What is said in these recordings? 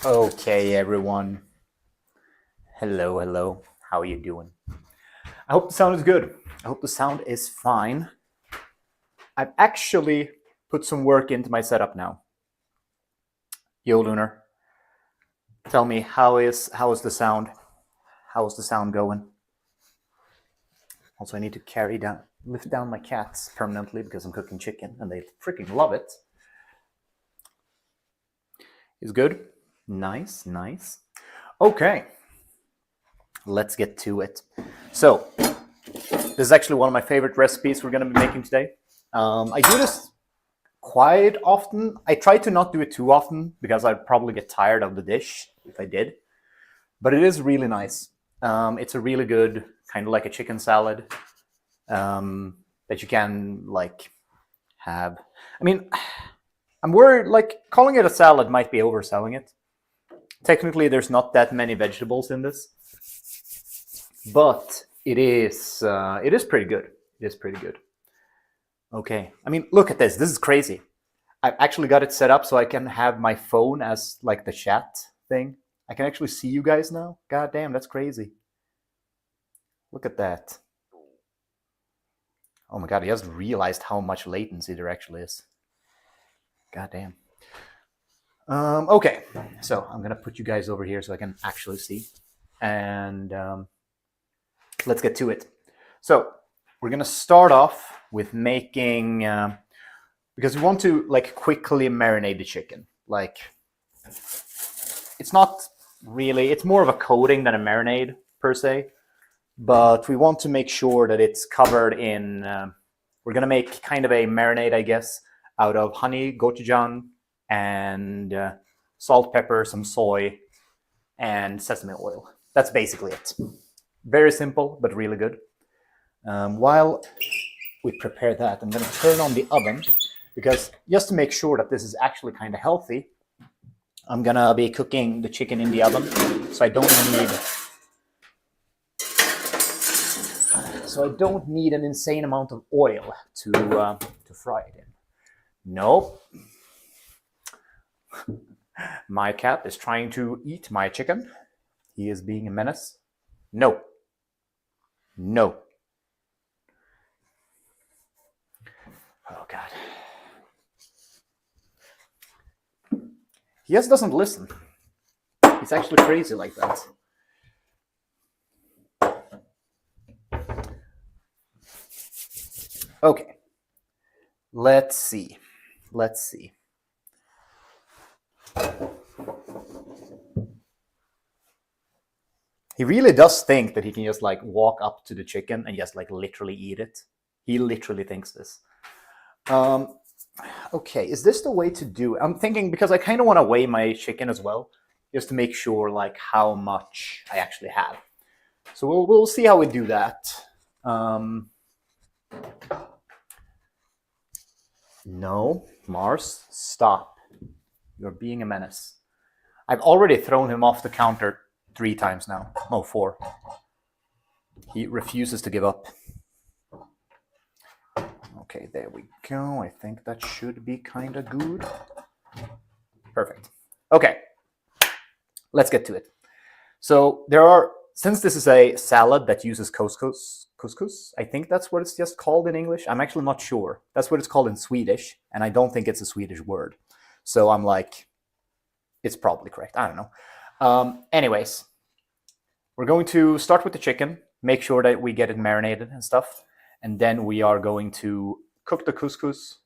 Okay, everyone. Hello, hello. How are you doing? I hope the sound is good. I hope the sound is fine. I've actually put some work into my setup now. Yo, Lunar, tell me how is the sound? How is the sound going? Also, I need to lift down my cats permanently because I'm cooking chicken and they freaking love it. Is good? Nice, nice. Okay, let's get to it. So, this is actually one of my favorite recipes we're going to be making today. I do this quite often. I try to not do it too often because I'd probably get tired of the dish if I did. But it is really nice. It's a really good kind of like a chicken salad that you can like have. I mean, I'm worried like calling it a salad might be overselling it. Technically, there's not that many vegetables in this, but it is pretty good. It is pretty good. Okay. I mean, look at this. This is crazy. I've actually got it set up so I can have my phone as like the chat thing. I can actually see you guys now. God damn, that's crazy. Look at that. Oh my god, he hasn't realized how much latency there actually is. God damn. Okay, so I'm gonna put you guys over here so I can actually see. And let's get to it. So we're gonna start off with making because we want to like quickly marinate the chicken. Like it's not really, it's more of a coating than a marinade per se, but we want to make sure that it's covered in. We're gonna make kind of a marinade, I guess, out of honey, gochujang, and salt, pepper, some soy, and sesame oil. That's basically it. Very simple, but really good. While we prepare that, I'm going to turn on the oven because just to make sure that this is actually kind of healthy, I'm going to be cooking the chicken in the oven, so I don't need an insane amount of oil to fry it in. Nope. My cat is trying to eat my chicken. He is being a menace. No. No. Oh, God. He just doesn't listen. He's actually crazy like that. Okay. Let's see. He really does think that he can just like walk up to the chicken and just like literally eat it. He literally thinks this. Okay, is this the way to do it? I'm thinking because I kind of want to weigh my chicken as well, just to make sure like how much I actually have. So we'll see how we do that. No, Mars, stop. You're being a menace. I've already thrown him off the counter 3 times now. No, 4. He refuses to give up. Okay, there we go. I think that should be kind of good. Perfect. Okay, let's get to it. So since this is a salad that uses couscous, I think that's what it's just called in English. I'm actually not sure. That's what it's called in Swedish, and I don't think it's a Swedish word. So I'm like, it's probably correct. I don't know. Anyways, we're going to start with the chicken, make sure that we get it marinated and stuff, and then we are going to cook the couscous,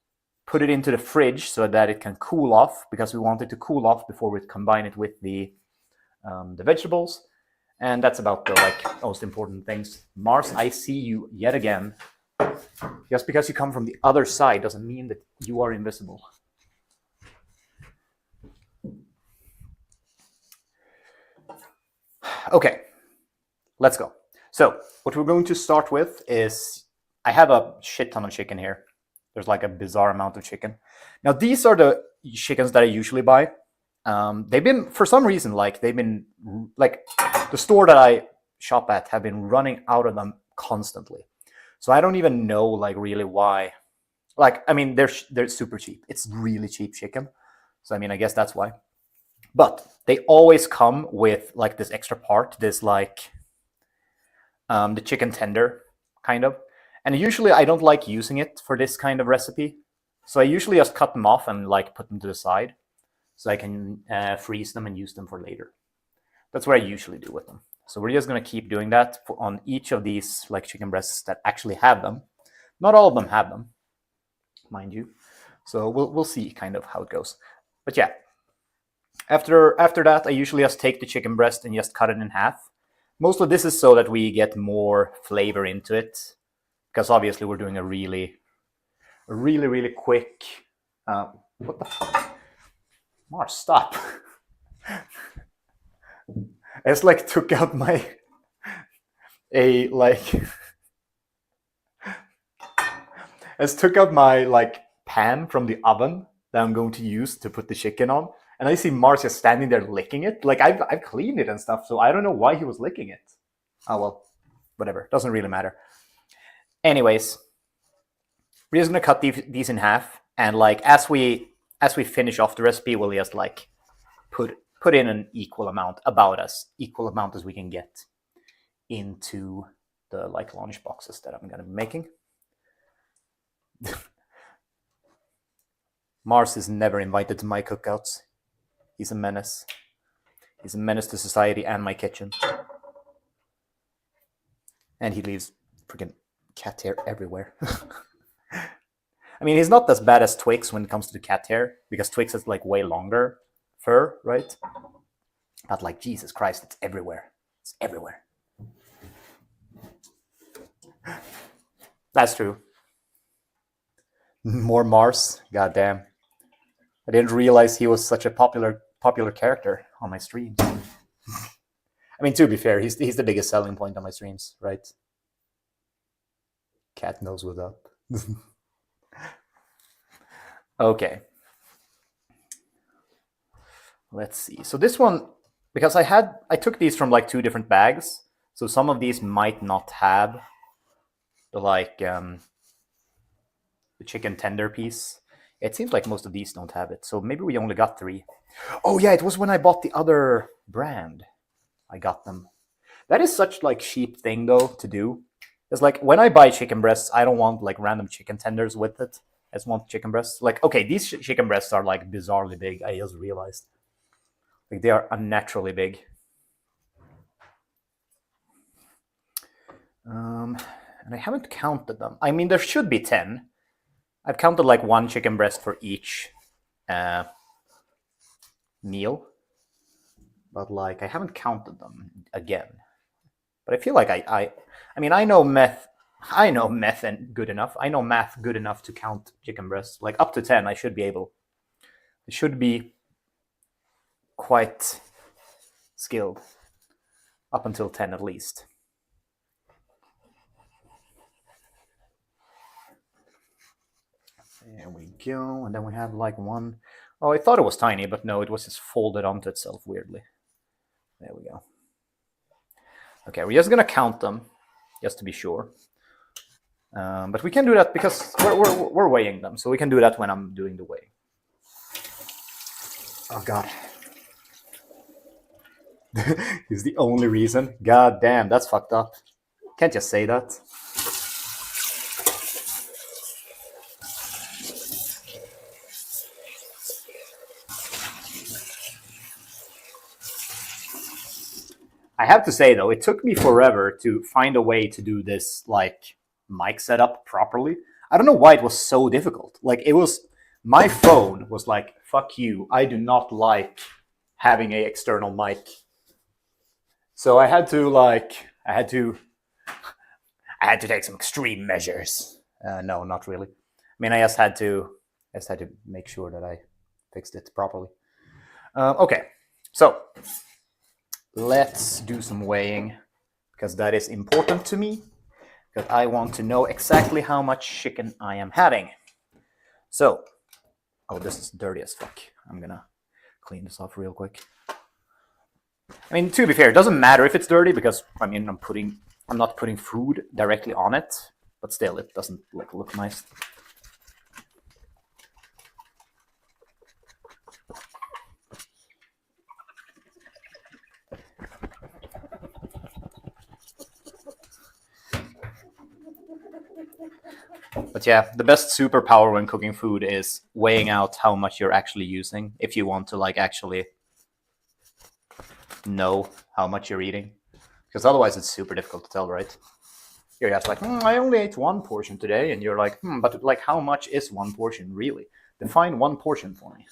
put it into the fridge so that it can cool off, because we want it to cool off before we combine it with the vegetables. And that's about the like most important things. Mars, I see you yet again. Just because you come from the other side doesn't mean that you are invisible. Okay, let's go. So what we're going to start with is, I have a shit ton of chicken here. There's like a bizarre amount of chicken. Now these are the chickens that I usually buy. They've been, for some reason, like the store that I shop at have been running out of them constantly. So I don't even know like really why. Like, I mean, they're super cheap. It's really cheap chicken. So I mean, I guess that's why. But they always come with like this extra part, this like the chicken tender kind of. And usually I don't like using it for this kind of recipe. So I usually just cut them off and like put them to the side so I can freeze them and use them for later. That's what I usually do with them. So we're just going to keep doing that on each of these like chicken breasts that actually have them. Not all of them have them, mind you. So we'll see kind of how it goes. But yeah, after that, I usually just take the chicken breast and just cut it in half. Most of this is so that we get more flavor into it, because obviously we're doing a really quick. What the fuck? Mars, stop! I just like took out my pan from the oven that I'm going to use to put the chicken on, and I see Mars just standing there licking it. Like I've cleaned it and stuff, so I don't know why he was licking it. Oh well, whatever. Doesn't really matter. Anyways, we're just gonna cut these in half, and like as we finish off the recipe, we'll just like put in an equal amount, about as equal amount as we can get into the like lunch boxes that I'm gonna be making. Mars is never invited to my cookouts. He's a menace. He's a menace to society and my kitchen. And he leaves freaking cat hair everywhere. I mean, he's not as bad as Twix when it comes to the cat hair, because Twix has like way longer fur, right? But like, Jesus Christ, it's everywhere. It's everywhere. That's true. More Mars. Goddamn. I didn't realize he was such a popular character on my streams. I mean, to be fair, he's the biggest selling point on my streams, right? Cat knows what's up. Okay. Let's see. So this one, because I took these from like 2 different bags, so some of these might not have the like the chicken tender piece. It seems like most of these don't have it, so maybe we only got 3. Oh yeah, it was when I bought the other brand. I got them. That is such like cheap thing though to do. It's like when I buy chicken breasts, I don't want like random chicken tenders with it. I just want chicken breasts. Like, okay, these chicken breasts are like bizarrely big. I just realized. Like they are unnaturally big. And I haven't counted them. I mean, there should be 10. I've counted like 1 chicken breast for each meal, but like I haven't counted them again. But I feel like I mean I know math and good enough. I know math good enough to count chicken breasts. Like up to 10, I should be able. I should be quite skilled up until 10 at least. There we go. And then we have like 1. Oh, I thought it was tiny, but no, it was just folded onto itself weirdly. There we go. Okay, we're just gonna count them, just to be sure. But we can do that because we're weighing them, so we can do that when I'm doing the weighing. Oh God. Is the only reason? God damn, that's fucked up. Can't just say that. I have to say though, it took me forever to find a way to do this like mic setup properly. I don't know why it was so difficult. Like it was, my phone was like, fuck you, I do not like having an external mic. So I had to take some extreme measures. No, not really. I mean, I just had to make sure that I fixed it properly. Okay, so let's do some weighing, because that is important to me, because I want to know exactly how much chicken I am having. So, oh, this is dirty as fuck. I'm gonna clean this off real quick. I mean, to be fair, it doesn't matter if it's dirty, because I mean, I'm not putting food directly on it, but still, it doesn't like look nice. But yeah, the best superpower when cooking food is weighing out how much you're actually using if you want to like actually know how much you're eating. Because otherwise it's super difficult to tell, right? You're just like, I only ate one portion today, and you're like, but like how much is one portion really? Define one portion for me.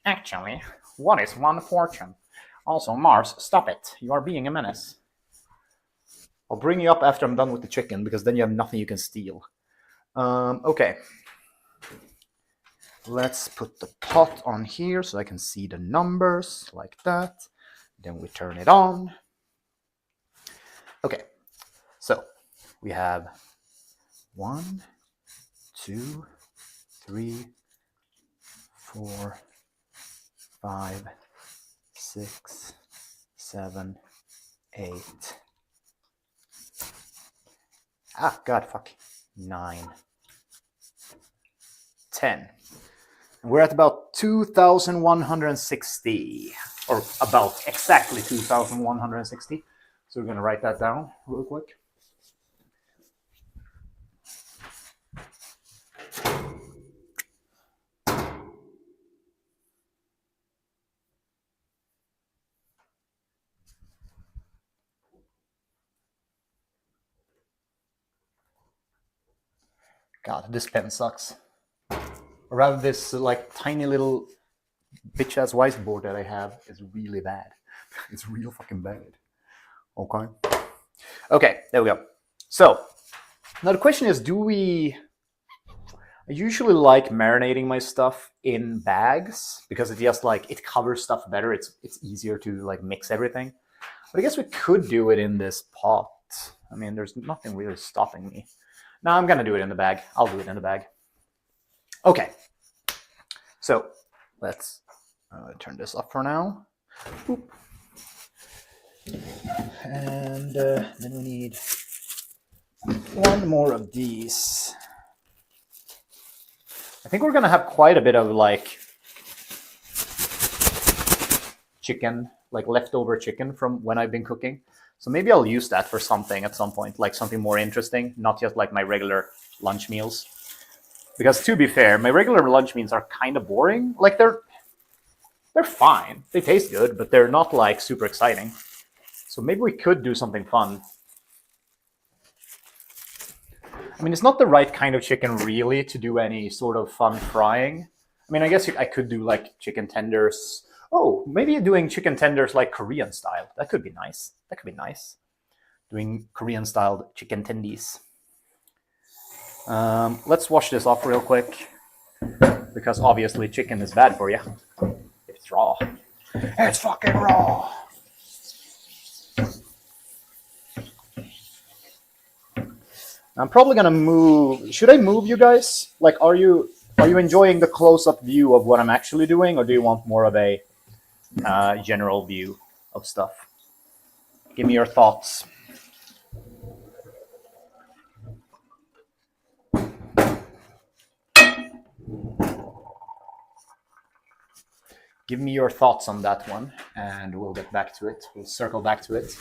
Actually, what is one portion? Also, Mars, stop it. You are being a menace. I'll bring you up after I'm done with the chicken, because then you have nothing you can steal. Okay. Let's put the pot on here so I can see the numbers, like that. Then we turn it on. Okay. So, we have 1, 2, 3, 4, 5, 6, 7, 8. Ah, God, fuck. 9. 10. And we're at about 2,160. Or about exactly 2,160. So we're going to write that down real quick. God, this pen sucks. Or rather, this like tiny little bitch-ass whiteboard that I have is really bad. It's real fucking bad. Okay. Okay, there we go. So, now the question is, I usually like marinating my stuff in bags because it just like, it covers stuff better. It's easier to like mix everything. But I guess we could do it in this pot. I mean, there's nothing really stopping me. No, I'm gonna do it in the bag. I'll do it in the bag. Okay. So let's turn this up for now. Boop. And then we need one more of these. I think we're gonna have quite a bit of like chicken, like leftover chicken from when I've been cooking. So maybe I'll use that for something at some point, like something more interesting, not just like my regular lunch meals. Because to be fair, my regular lunch meals are kind of boring. Like they're fine. They taste good, but they're not like super exciting. So maybe we could do something fun. I mean, it's not the right kind of chicken really to do any sort of fun frying. I mean, I guess I could do like chicken tenders. Oh, maybe doing chicken tenders like Korean style. That could be nice. That could be nice. Doing Korean styled chicken tendies. Let's wash this off real quick. Because obviously chicken is bad for you. It's raw. It's fucking raw. I'm probably gonna move. Should I move you guys? Like, are you enjoying the close-up view of what I'm actually doing, or do you want more of a general view of stuff? Give me your thoughts. Give me your thoughts on that one, and we'll get back to it. We'll circle back to it.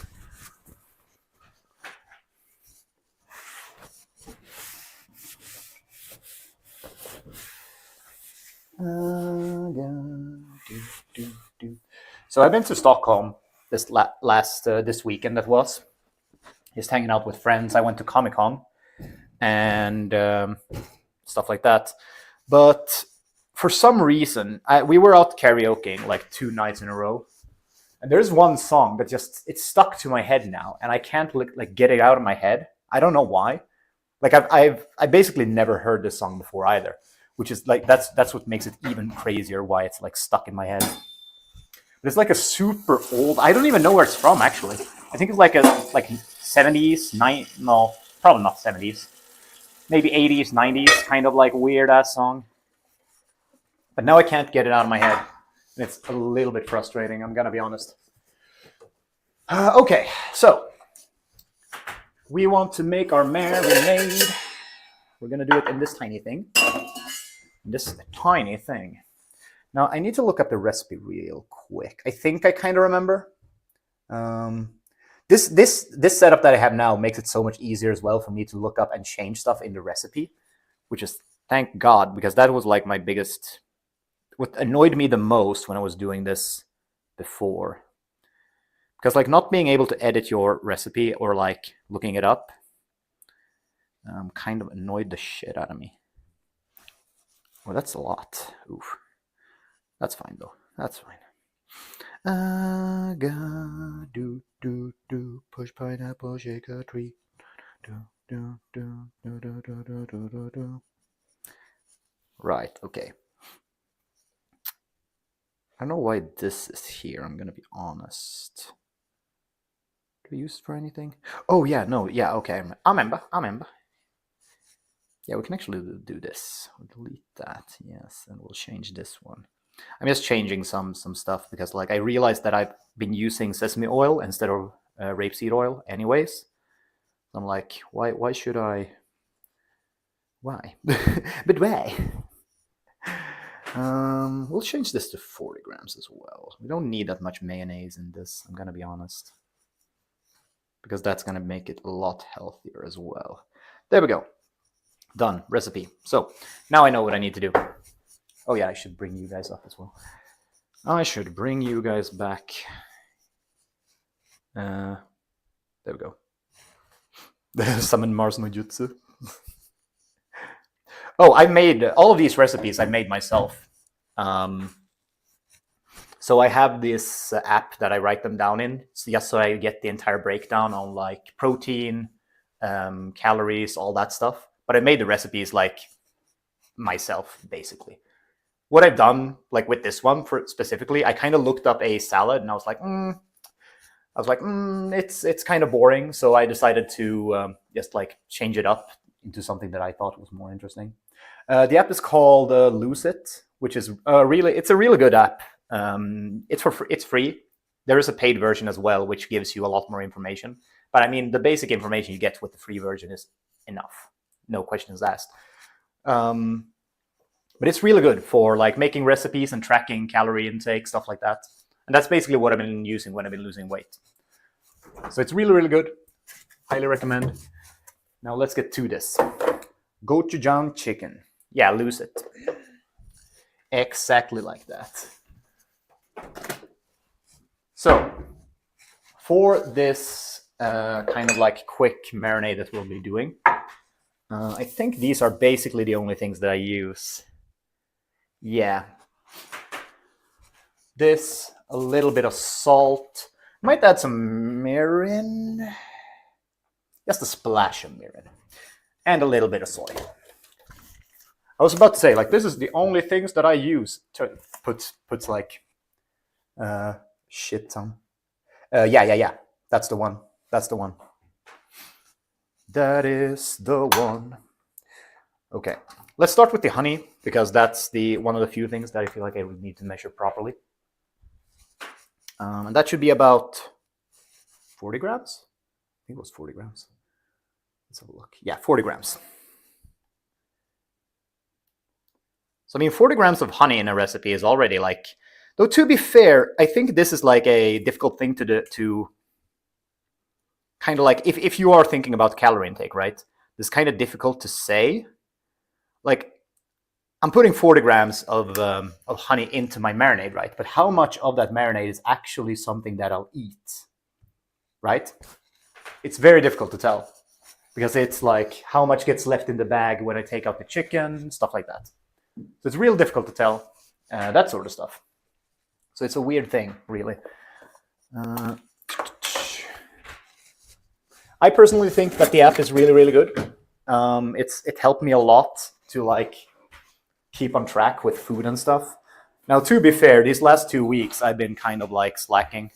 So I've been to Stockholm this weekend. That was just hanging out with friends. I went to Comic-Con and stuff like that. But for some reason, we were out karaokeing like 2 nights in a row. And there's one song that it's stuck to my head now, and I can't like get it out of my head. I don't know why. Like I basically never heard this song before either, which is like that's what makes it even crazier why it's like stuck in my head. But it's like a super old. I don't even know where it's from actually. I think it's like a 70s, no, probably not 70s, maybe 80s, 90s, kind of like weird ass song. But now I can't get it out of my head. And it's a little bit frustrating, I'm gonna be honest. Okay, so we want to make our marinade. We're gonna do it in this tiny thing. This tiny thing. Now I need to look up the recipe real quick. I think I kind of remember. This setup that I have now makes it so much easier as well for me to look up and change stuff in the recipe, which is thank God, because that was like my biggest, what annoyed me the most when I was doing this before. Because like not being able to edit your recipe or like looking it up kind of annoyed the shit out of me. Well, that's a lot. Oof. That's fine though. That's fine. Do do do push pineapple, shake a tree. Do do do do do do do do do. Right. Okay. I don't know why this is here. I'm gonna be honest. Do I use it for anything? Oh yeah, no, yeah, okay. I remember. Yeah, we can actually do this. We'll delete that, yes, and we'll change this one. I'm just changing some stuff because like I realized that I've been using sesame oil instead of rapeseed oil anyways. I'm like, why should I? Why? But why? We'll change this to 40 grams as well. We don't need that much mayonnaise in this, I'm gonna be honest. Because that's gonna make it a lot healthier as well. There we go. Done. Recipe. So now I know what I need to do. Oh yeah, I should bring you guys up as well. I should bring you guys back. There we go. Summon Mars no Jutsu. Oh, I made all of these recipes. I made myself. So I have this app that I write them down in, just so I get the entire breakdown on like protein, calories, all that stuff. But I made the recipes like myself, basically. What I've done, like with this one for specifically, I kind of looked up a salad and I was like, it's kind of boring. So I decided to just like change it up into something that I thought was more interesting. The app is called Lose It, which is it's a really good app. It's free. There is a paid version as well, which gives you a lot more information. But I mean, the basic information you get with the free version is enough. No questions asked. But it's really good for like making recipes and tracking calorie intake, stuff like that. And that's basically what I've been using when I've been losing weight. So it's really, really good. Highly recommend. Now let's get to this. Gochujang chicken. Yeah, lose it. Exactly like that. So for this kind of like quick marinade that we'll be doing, I think these are basically the only things that I use. Yeah. This, a little bit of salt. Might add some mirin. Just a splash of mirin. And a little bit of soy. I was about to say, like, this is the only things that I use to puts like shit ton. Yeah. That's the one. That is the one. Okay. Let's start with the honey, because that's one of the few things that I feel like I would need to measure properly. And that should be about 40 grams. I think it was 40 grams. Let's have a look. Yeah, 40 grams. So, I mean, 40 grams of honey in a recipe is already like... Though, to be fair, I think this is like a difficult thing to kind of like... If you are thinking about calorie intake, right? It's kind of difficult to say. Like, I'm putting 40 grams of honey into my marinade, right? But how much of that marinade is actually something that I'll eat, right? It's very difficult to tell, because it's like how much gets left in the bag when I take out the chicken, stuff like that. So it's real difficult to tell, that sort of stuff. So it's a weird thing, really. I personally think that the app is really, really good. It helped me a lot to like keep on track with food and stuff. Now, to be fair, these last 2 weeks I've been kind of like slacking,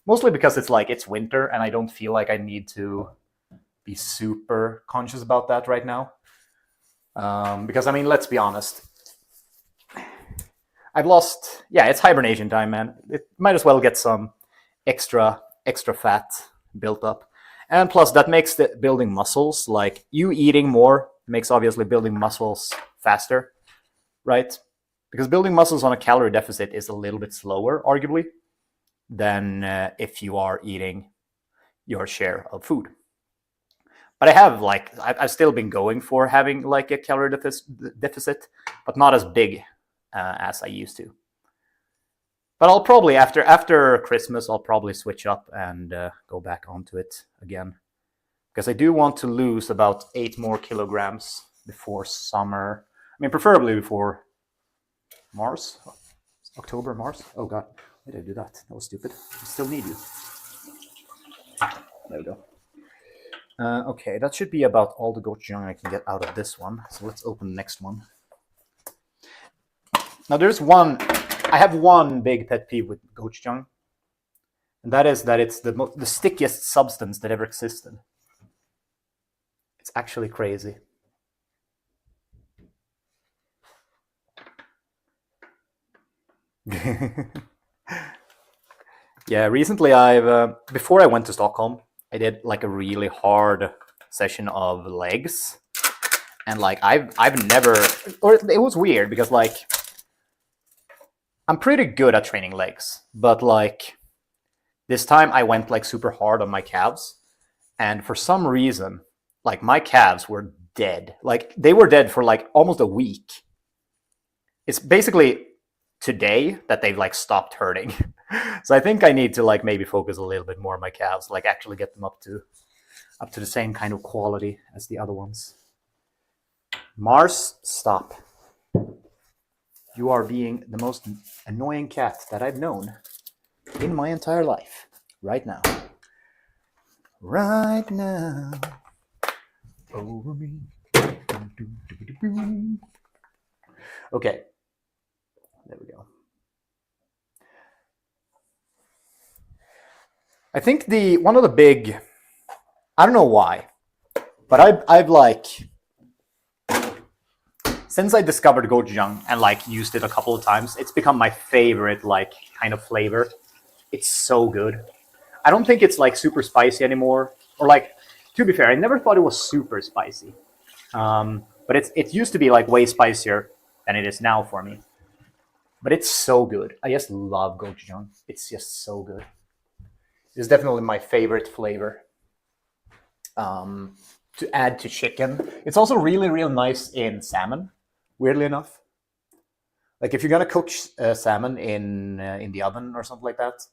mostly because it's winter and I don't feel like I need to be super conscious about that right now. Because I mean, let's be honest, I've lost. Yeah, it's hibernation time, man. It might as well get some extra fat built up. And plus, that makes the building muscles, like you eating more makes obviously building muscles faster, right? Because building muscles on a calorie deficit is a little bit slower, arguably, than if you are eating, your share of food. But I have like I've still been going for having like a calorie deficit, but not as big as I used to. But I'll probably after Christmas I'll probably switch up and go back onto it again, because I do want to lose about 8 more kilograms before summer. I mean, preferably before Mars, October, Mars. Oh God, why did I do that? That was stupid. I still need you. There we go. Okay, that should be about all the gochujang I can get out of this one. So let's open the next one. Now there's one, I have one big pet peeve with gochujang, and that is that it's the stickiest substance that ever existed. It's actually crazy. Yeah, recently before I went to Stockholm, I did like a really hard session of legs, and like I've never, or it was weird because like I'm pretty good at training legs, but like this time I went like super hard on my calves, and for some reason like my calves were dead. Like they were dead for like almost a week. It's basically today that they've like stopped hurting. So I think I need to like maybe focus a little bit more on my calves, like actually get them up to the same kind of quality as the other ones. Mars, stop. You are being the most annoying cat that I've known in my entire life. Right now. Right now. Over me. Okay. There we go. I think one of the big, I don't know why, but I've like, since I discovered gochujang and like used it a couple of times, it's become my favorite like kind of flavor. It's so good. I don't think it's like super spicy anymore, or like, to be fair, I never thought it was super spicy. But it used to be like way spicier than it is now for me. But it's so good. I just love gochujang. It's just so good. It's definitely my favorite flavor to add to chicken. It's also really, real nice in salmon, weirdly enough. Like if you're gonna cook salmon in the oven or something like that,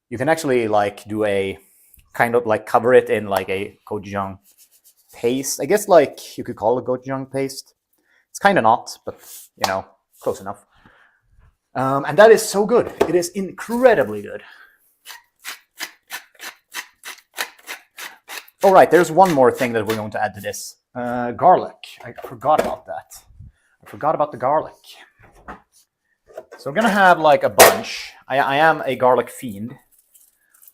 you can actually like do a kind of like cover it in like a gochujang paste. I guess like you could call it gochujang paste. It's kind of not, but you know, close enough. And that is so good. It is incredibly good. All right, there's one more thing that we're going to add to this. Garlic. I forgot about that. I forgot about the garlic. So we're going to have like a bunch. I am a garlic fiend. So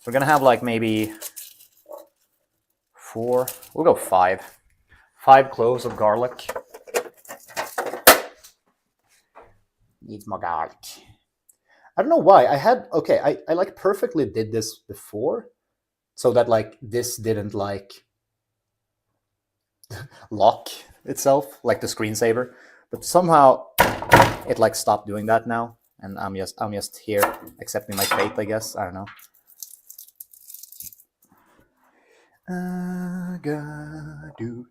we're going to have like maybe 4, we'll go 5. 5 cloves of garlic. Needs more garlic. I don't know why. I like perfectly did this before, so that like this didn't like lock itself like the screensaver, but somehow it like stopped doing that now, and I'm just here accepting my fate, I guess. I don't know. I got do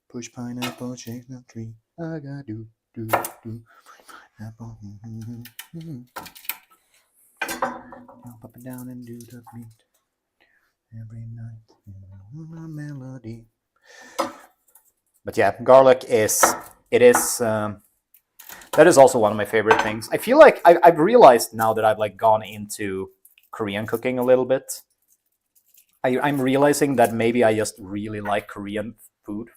push pineapple, shake the tree. I got do apple. Jump up and down and do the beat every night. My melody. But yeah, garlic is that is also one of my favorite things. I feel like I've realized now that I've like gone into Korean cooking a little bit. I'm realizing that maybe I just really like Korean food.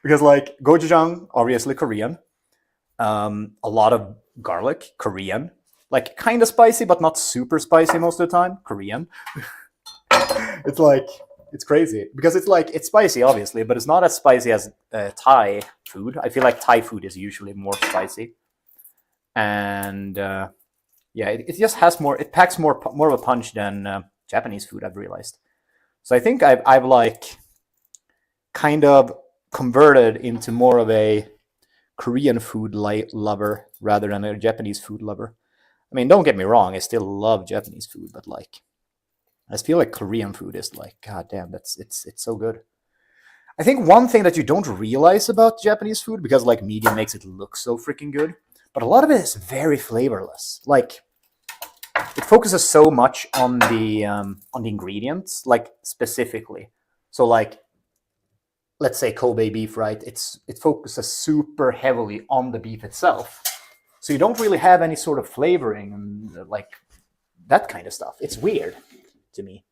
Because like gochujang, obviously Korean. A lot of garlic, Korean. Like kind of spicy, but not super spicy most of the time, Korean. It's like, it's crazy. Because it's like, it's spicy, obviously, but it's not as spicy as Thai food. I feel like Thai food is usually more spicy. And yeah, it just has more, it packs more of a punch than Japanese food, I've realized. So I think I've like kind of converted into more of a Korean food lover rather than a Japanese food lover. I mean, don't get me wrong, I still love Japanese food, but like I just feel like Korean food is like, god damn, it's so good. I think one thing that you don't realize about Japanese food, because like media makes it look so freaking good, but a lot of it is very flavorless. Like it focuses so much on the ingredients, like specifically. So like let's say Kobe beef, right? It focuses super heavily on the beef itself. So you don't really have any sort of flavoring and like that kind of stuff. It's weird to me.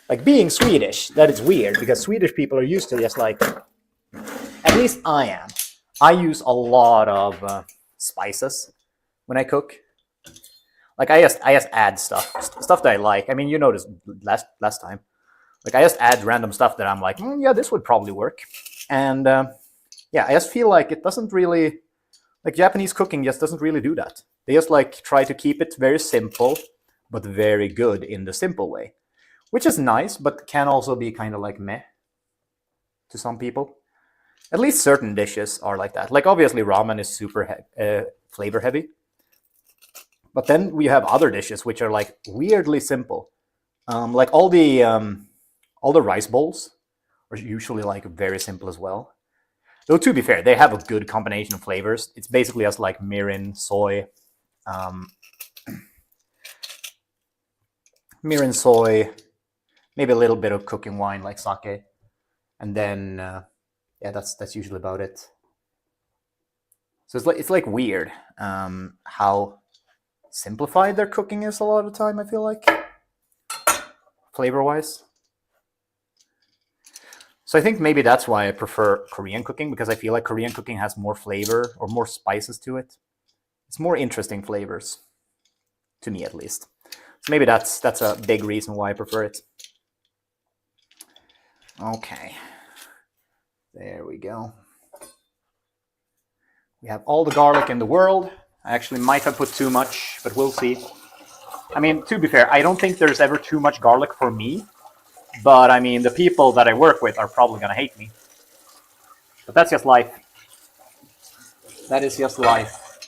Like being Swedish, that is weird because Swedish people are used to just like, at least I am. I use a lot of spices when I cook. Like I just add stuff that I like. I mean, you noticed last time. Like I just add random stuff that I'm like, yeah, this would probably work. And yeah, I just feel like it doesn't really, like Japanese cooking just doesn't really do that. They just like try to keep it very simple, but very good in the simple way. Which is nice, but can also be kind of like meh to some people. At least certain dishes are like that. Like obviously ramen is super flavor heavy. But then we have other dishes which are like weirdly simple. Like all the rice bowls are usually like very simple as well. Though to be fair, they have a good combination of flavors. It's basically just like mirin, soy, maybe a little bit of cooking wine like sake, and then yeah, that's usually about it. So it's like weird how simplified their cooking is a lot of the time. I feel like flavor wise. So I think maybe that's why I prefer Korean cooking, because I feel like Korean cooking has more flavor or more spices to it. It's more interesting flavors, to me at least. So maybe that's a big reason why I prefer it. Okay, there we go. We have all the garlic in the world. I actually might have put too much, but we'll see. I mean, to be fair, I don't think there's ever too much garlic for me. But I mean, the people that I work with are probably going to hate me. But that's just life. That is just life.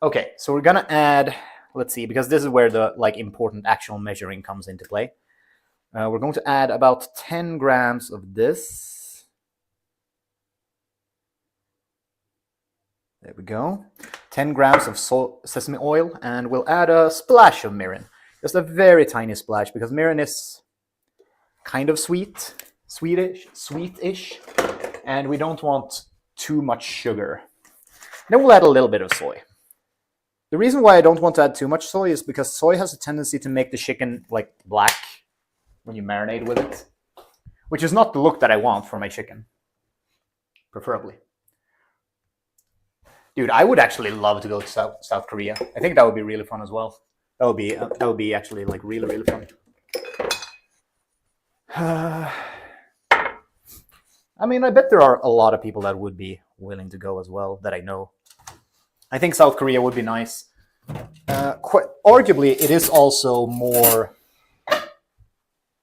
Okay, so we're going to add, let's see, because this is where the like important actual measuring comes into play. We're going to add about 10 grams of this. There we go. 10 grams of sesame oil, and we'll add a splash of mirin. Just a very tiny splash, because mirin is kind of sweetish, and we don't want too much sugar. Then we'll add a little bit of soy. The reason why I don't want to add too much soy is because soy has a tendency to make the chicken like black when you marinate with it, which is not the look that I want for my chicken, preferably. Dude, I would actually love to go to South Korea. I think that would be really fun as well. That would be actually like really fun. I mean, I bet there are a lot of people that would be willing to go as well that I know. I think South Korea would be nice. Arguably, it is also more.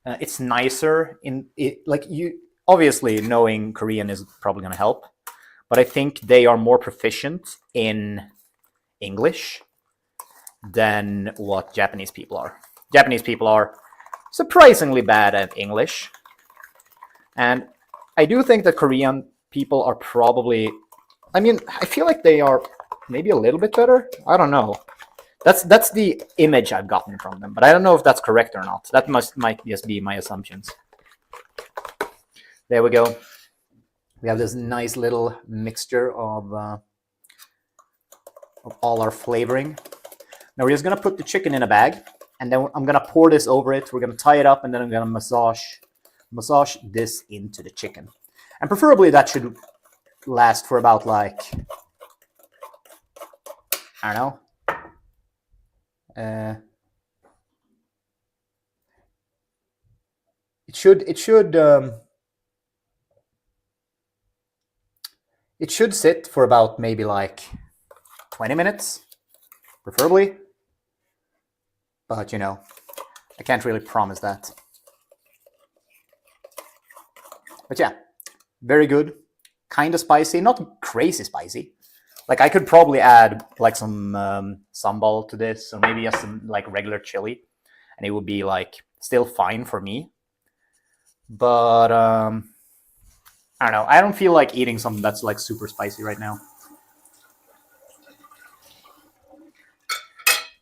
It's nicer in it. Like you, obviously, knowing Korean is probably going to help, but I think they are more proficient in English than what Japanese people are. Japanese people are surprisingly bad at English. And I do think that Korean people are probably, I mean, I feel like they are maybe a little bit better. I don't know. That's the image I've gotten from them, but I don't know if that's correct or not. That might just be my assumptions. There we go. We have this nice little mixture of all our flavoring. Now we're just gonna put the chicken in a bag, and then I'm gonna pour this over it. We're gonna tie it up, and then I'm gonna massage this into the chicken. And preferably that should last for about like, I don't know. It should sit for about maybe like 20 minutes, preferably. But, you know, I can't really promise that. But yeah, very good. Kind of spicy, not crazy spicy. Like I could probably add like some sambal to this, or maybe just some like regular chili. and it would be like still fine for me. But I don't know. I don't feel like eating something that's like super spicy right now.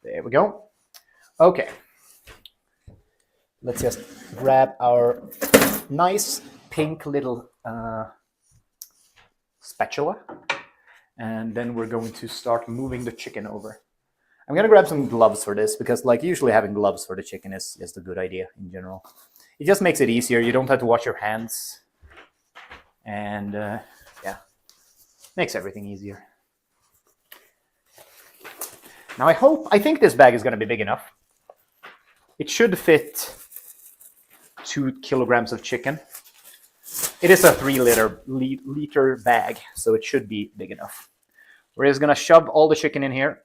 There we go. Okay. Let's just grab our nice pink little spatula, and then we're going to start moving the chicken over. I'm gonna grab some gloves for this because, like, usually having gloves for the chicken is a good idea in general. It just makes it easier. You don't have to wash your hands, and yeah, makes everything easier. Now I think this bag is gonna be big enough. It should fit 2 kilograms of chicken. It is a 3-liter bag, so it should be big enough. We're just gonna shove all the chicken in here.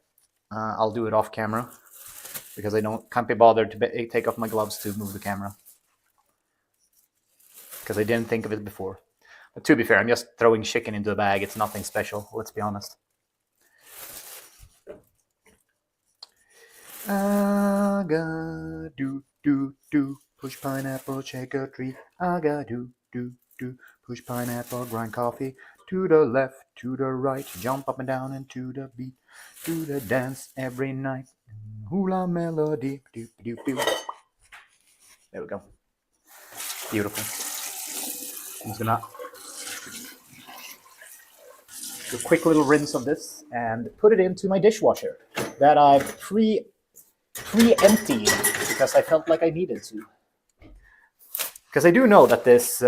I'll do it off camera because I can't be bothered to take off my gloves to move the camera because I didn't think of it before. But to be fair, I'm just throwing chicken into a bag. It's nothing special, let's be honest. Aga do do do, push pineapple, shake a tree. Aga do do do, push pineapple, grind coffee. To the left, to the right, jump up and down into the beat. Do the dance every night. Hula melody. Do, do, do. There we go. Beautiful. I'm just gonna do a quick little rinse of this and put it into my dishwasher that I've pre-emptied because I felt like I needed to. Because I do know that this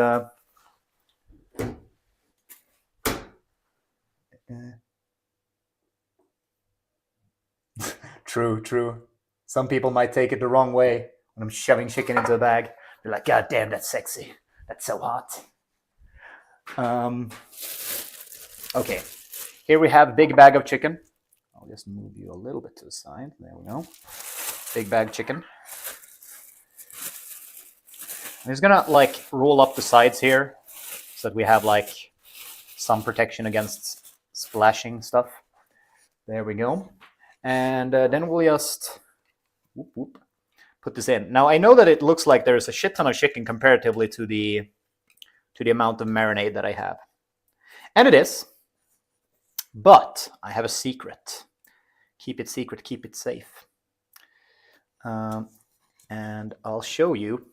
True. Some people might take it the wrong way when I'm shoving chicken into a bag. They're like, God damn, that's sexy. That's so hot. Okay, here we have a big bag of chicken. I'll just move you a little bit to the side. There we go. Big bag chicken. I'm just gonna like roll up the sides here so that we have like some protection against splashing stuff. There we go. And then we'll just put this in. Now I know that it looks like there's a shit ton of chicken comparatively to the amount of marinade that I have. And it is. But I have a secret. Keep it secret, keep it safe. And I'll show you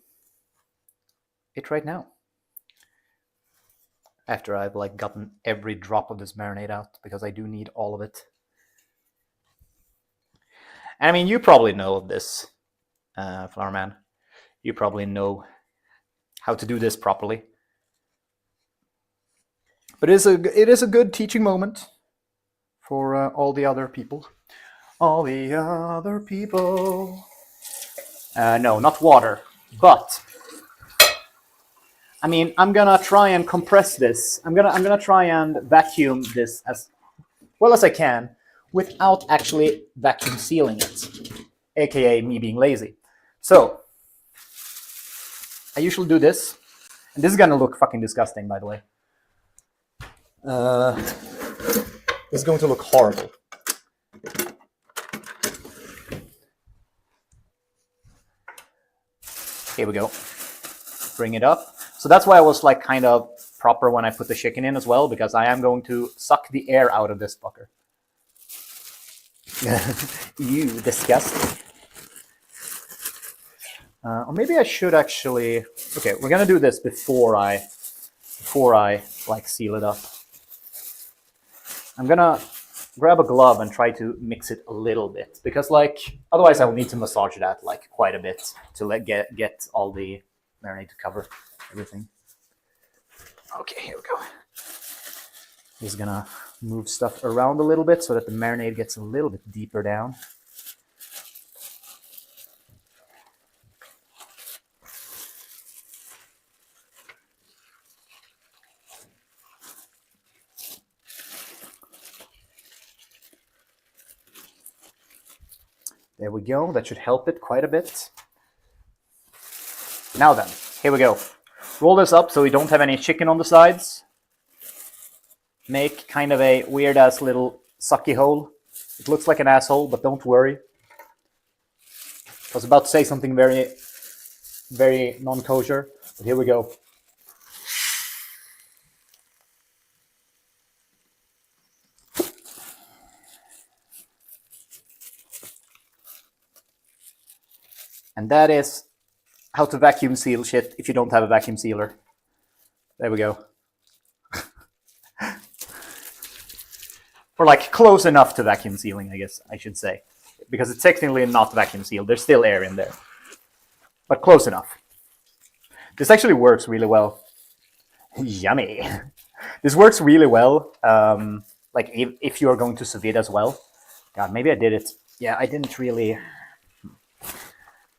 it right now. After I've like gotten every drop of this marinade out, because I do need all of it. I mean, you probably know this, Flower Man. You probably know how to do this properly. But it is a good teaching moment for all the other people. All the other people. No, not water, but I mean, I'm gonna try and compress this. I'm gonna try and vacuum this as well as I can without actually vacuum sealing it, aka me being lazy. So I usually do this, and this is gonna look fucking disgusting, by the way. This is going to look horrible. Here we go. Bring it up. So that's why I was like kind of proper when I put the chicken in as well, because I am going to suck the air out of this fucker. You disgusting. Or maybe I should actually. Okay, we're gonna do this before I like seal it up. I'm gonna grab a glove and try to mix it a little bit, because like otherwise I will need to massage that like quite a bit to get all the marinade to cover everything. Okay, here we go. Just gonna move stuff around a little bit so that the marinade gets a little bit deeper down. There we go. That should help it quite a bit. Now then, here we go. Roll this up so we don't have any chicken on the sides. Make kind of a weird-ass little sucky hole. It looks like an asshole, but don't worry. I was about to say something very, very non-kosher, but here we go. And that is how to vacuum seal shit if you don't have a vacuum sealer. There we go. Or like close enough to vacuum sealing, I guess I should say. Because it's technically not vacuum sealed. There's still air in there. But close enough. This actually works really well. Yummy. This works really well. Like if you're going to sous vide as well. God, maybe I did it. Yeah, I didn't really.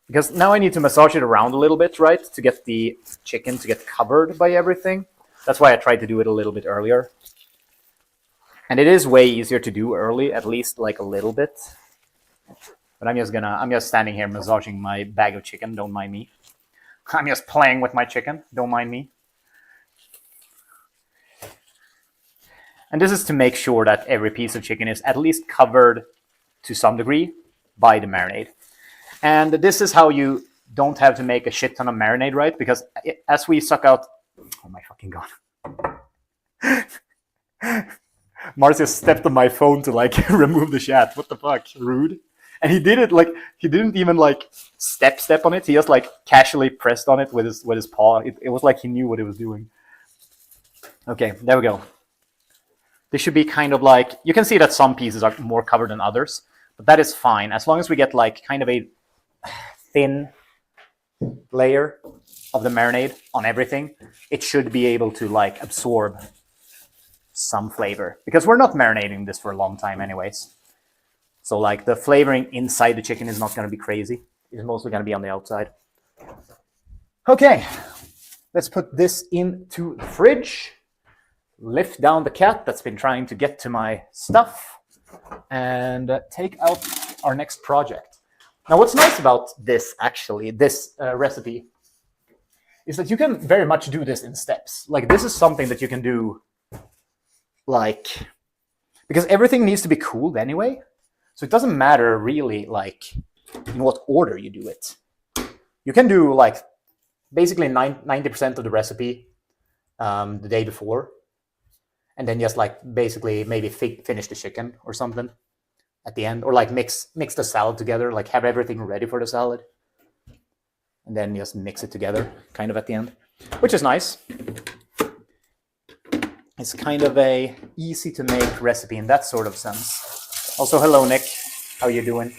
Because now I need to massage it around a little bit, right? To get the chicken to get covered by everything. That's why I tried to do it a little bit earlier. And it is way easier to do early, at least like a little bit. But I'm just standing here massaging my bag of chicken, don't mind me. I'm just playing with my chicken, don't mind me. And this is to make sure that every piece of chicken is at least covered to some degree by the marinade. And this is how you don't have to make a shit ton of marinade, right? Because as we suck out... Oh my fucking god. Marcia stepped on my phone to like remove the chat. What the fuck? Rude. And he did it like, he didn't even like step on it. He just like casually pressed on it with his paw. It was like he knew what he was doing. Okay, there we go. This should be kind of like, you can see that some pieces are more covered than others, but that is fine. As long as we get like kind of a thin layer of the marinade on everything, it should be able to like absorb some flavor, because we're not marinating this for a long time anyways. So like the flavoring inside the chicken is not going to be crazy. It's mostly going to be on the outside. Okay, let's put this into the fridge. Lift down the cat that's been trying to get to my stuff, and take out our next project. Now what's nice about this actually, this recipe, is that you can very much do this in steps. Like this is something that you can do like, because everything needs to be cooled anyway. So it doesn't matter really like in what order you do it. You can do like basically 90% of the recipe the day before. And then just like basically maybe finish the chicken or something at the end. Or like mix the salad together, like have everything ready for the salad. And then just mix it together kind of at the end, which is nice. It's kind of a easy to make recipe in that sort of sense. Also, hello Nick, how you doing?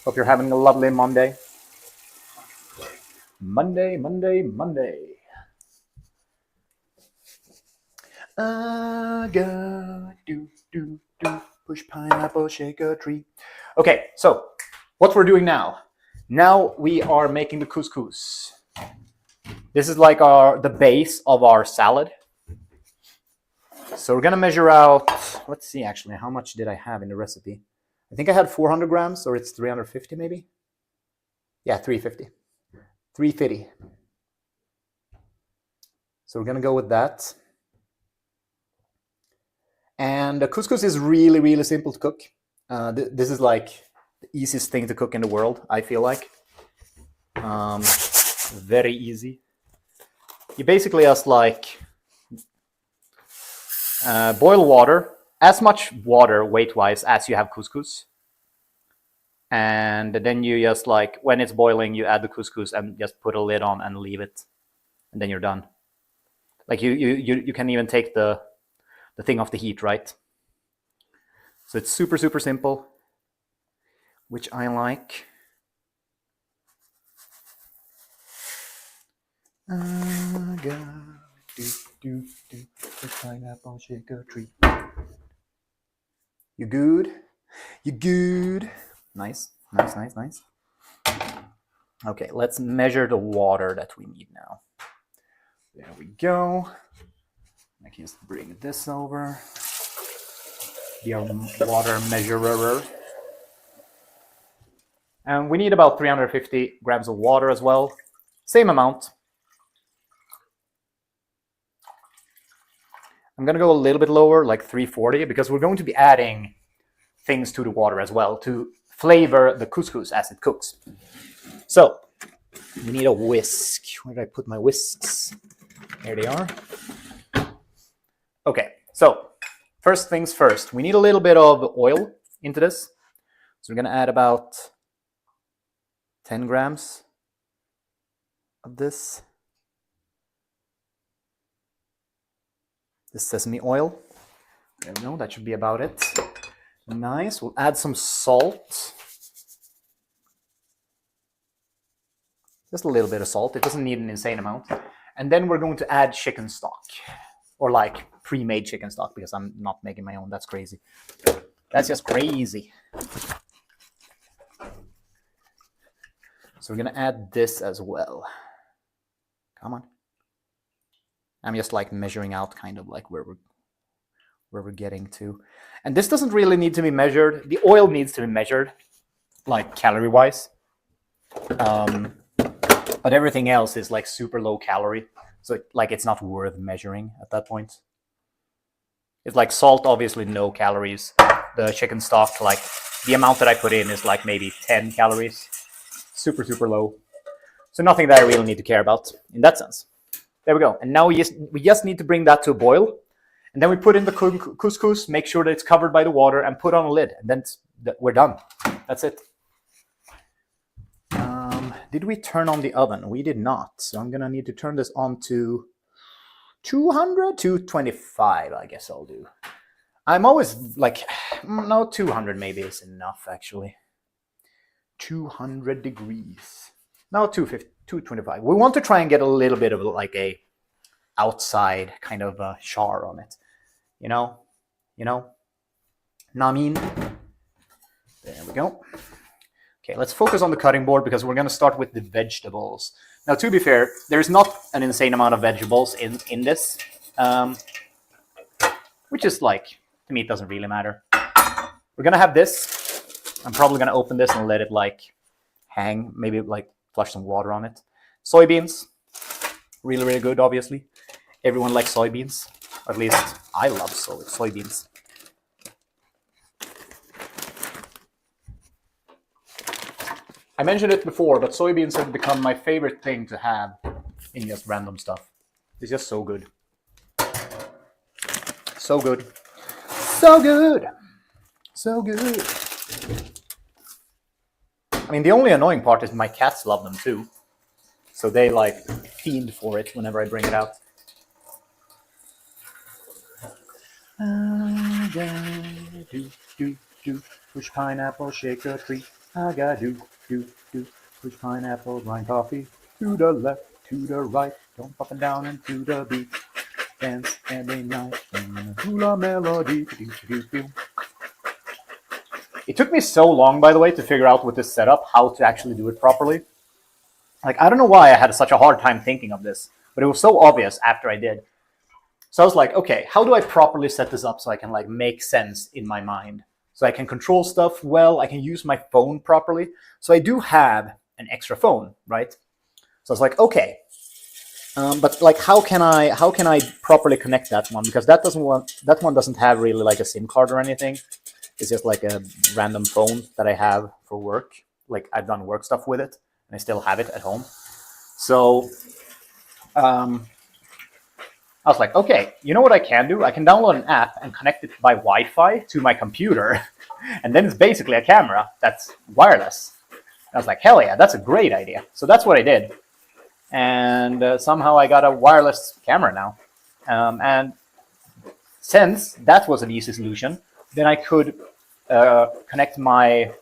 Hope you're having a lovely Monday. Monday. Push pineapple, shake a tree. Okay, so what we're doing now. Now we are making the couscous. This is like the base of our salad. So we're gonna measure out, let's see actually, how much did I have in the recipe? I think I had 400 grams, or it's 350 maybe? Yeah, 350. 350. So we're gonna go with that. And the couscous is really, really simple to cook. This is like the easiest thing to cook in the world, I feel like. Very easy. You basically just like boil water, as much water weight-wise as you have couscous. And then you just like, when it's boiling, you add the couscous and just put a lid on and leave it. And then you're done. Like you can even take the thing off the heat, right? So it's super, super simple, which I like. Pineapple, shake a tree. You good? You good? Nice. Okay, let's measure the water that we need now. There we go. I can just bring this over. The water measurer. And we need about 350 grams of water as well. Same amount. I'm going to go a little bit lower, like 340, because we're going to be adding things to the water as well to flavor the couscous as it cooks. So we need a whisk. Where did I put my whisks? There they are. Okay, so first things first, we need a little bit of oil into this. So we're going to add about 10 grams of this sesame oil. There we go, that should be about it. Nice. We'll add some salt. Just a little bit of salt. It doesn't need an insane amount. And then we're going to add chicken stock, or like pre-made chicken stock, because I'm not making my own. That's crazy. That's just crazy. So we're going to add this as well. Come on. I'm just like measuring out kind of like where we're getting to. And this doesn't really need to be measured. The oil needs to be measured, like calorie-wise. But everything else is like super low calorie. So it's not worth measuring at that point. It's like salt, obviously no calories. The chicken stock, like the amount that I put in is like maybe 10 calories. Super, super low. So nothing that I really need to care about in that sense. There we go. And now we just need to bring that to a boil. And then we put in the couscous, make sure that it's covered by the water, and put on a lid. And then we're done. That's it. Did we turn on the oven? We did not. So I'm going to need to turn this on to 200, 225, I guess I'll do. I'm always like, no, 200 maybe is enough, actually. 200 degrees. No, 250, 225. We want to try and get a little bit of like a outside kind of char on it. You know? Namin. There we go. Okay, let's focus on the cutting board because we're going to start with the vegetables. Now, to be fair, there's not an insane amount of vegetables in this, which is like, to me, it doesn't really matter. We're going to have this. I'm probably going to open this and let it like hang, maybe like flush some water on it. Soybeans, really, really good, obviously. Everyone likes soybeans. At least I love soybeans. I mentioned it before, but soybeans have become my favorite thing to have in just random stuff. It's just so good. So good. So good. So good. I mean, the only annoying part is my cats love them too. So they like fiend for it whenever I bring it out. I gotta do, push pineapple, shake a tree. I gotta do, push pineapple, grind coffee. To the left, to the right, jump up and down and to the beat. Dance every night, hula melody. It took me so long, by the way, to figure out with this setup how to actually do it properly. Like, I don't know why I had such a hard time thinking of this, but it was so obvious after I did. So I was like, okay, how do I properly set this up so I can like make sense in my mind? So I can control stuff well, I can use my phone properly. So I do have an extra phone, right? So I was like, okay, but like, how can I properly connect that one? Because that one doesn't have really like a SIM card or anything. It's just like a random phone that I have for work. Like I've done work stuff with it, and I still have it at home. So I was like, okay, you know what I can do? I can download an app and connect it by Wi-Fi to my computer. And then it's basically a camera that's wireless. I was like, hell yeah, that's a great idea. So that's what I did. And somehow I got a wireless camera now. And since that was an easy solution, then I could connect my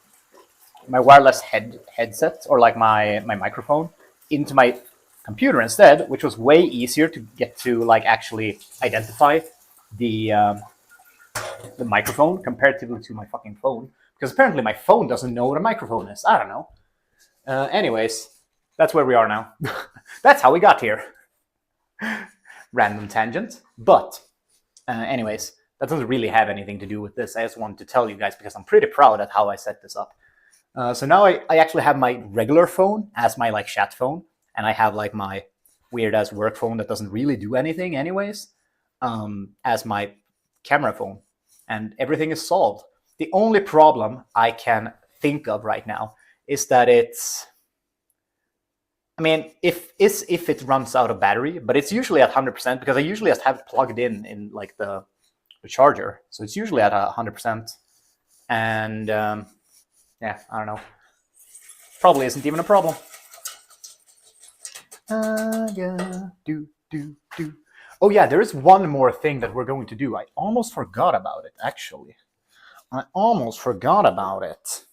wireless headset or like my microphone into my computer instead, which was way easier to get to like actually identify the microphone comparatively to my fucking phone, because apparently my phone doesn't know what a microphone is. I don't know. Anyways, that's where we are now. That's how we got here. Random tangent. But anyways, that doesn't really have anything to do with this. I just wanted to tell you guys because I'm pretty proud at how I set this up. So now I actually have my regular phone as my like chat phone, and I have like my weird ass work phone that doesn't really do anything anyways, as my camera phone, and everything is solved. The only problem I can think of right now is that it's, I mean, if it runs out of battery, but it's usually at 100% because I usually just have it plugged in like the charger, so it's usually at 100%. And yeah, I don't know. Probably isn't even a problem. Yeah, do. Oh yeah, there is one more thing that we're going to do. I almost forgot about it, actually. I almost forgot about it.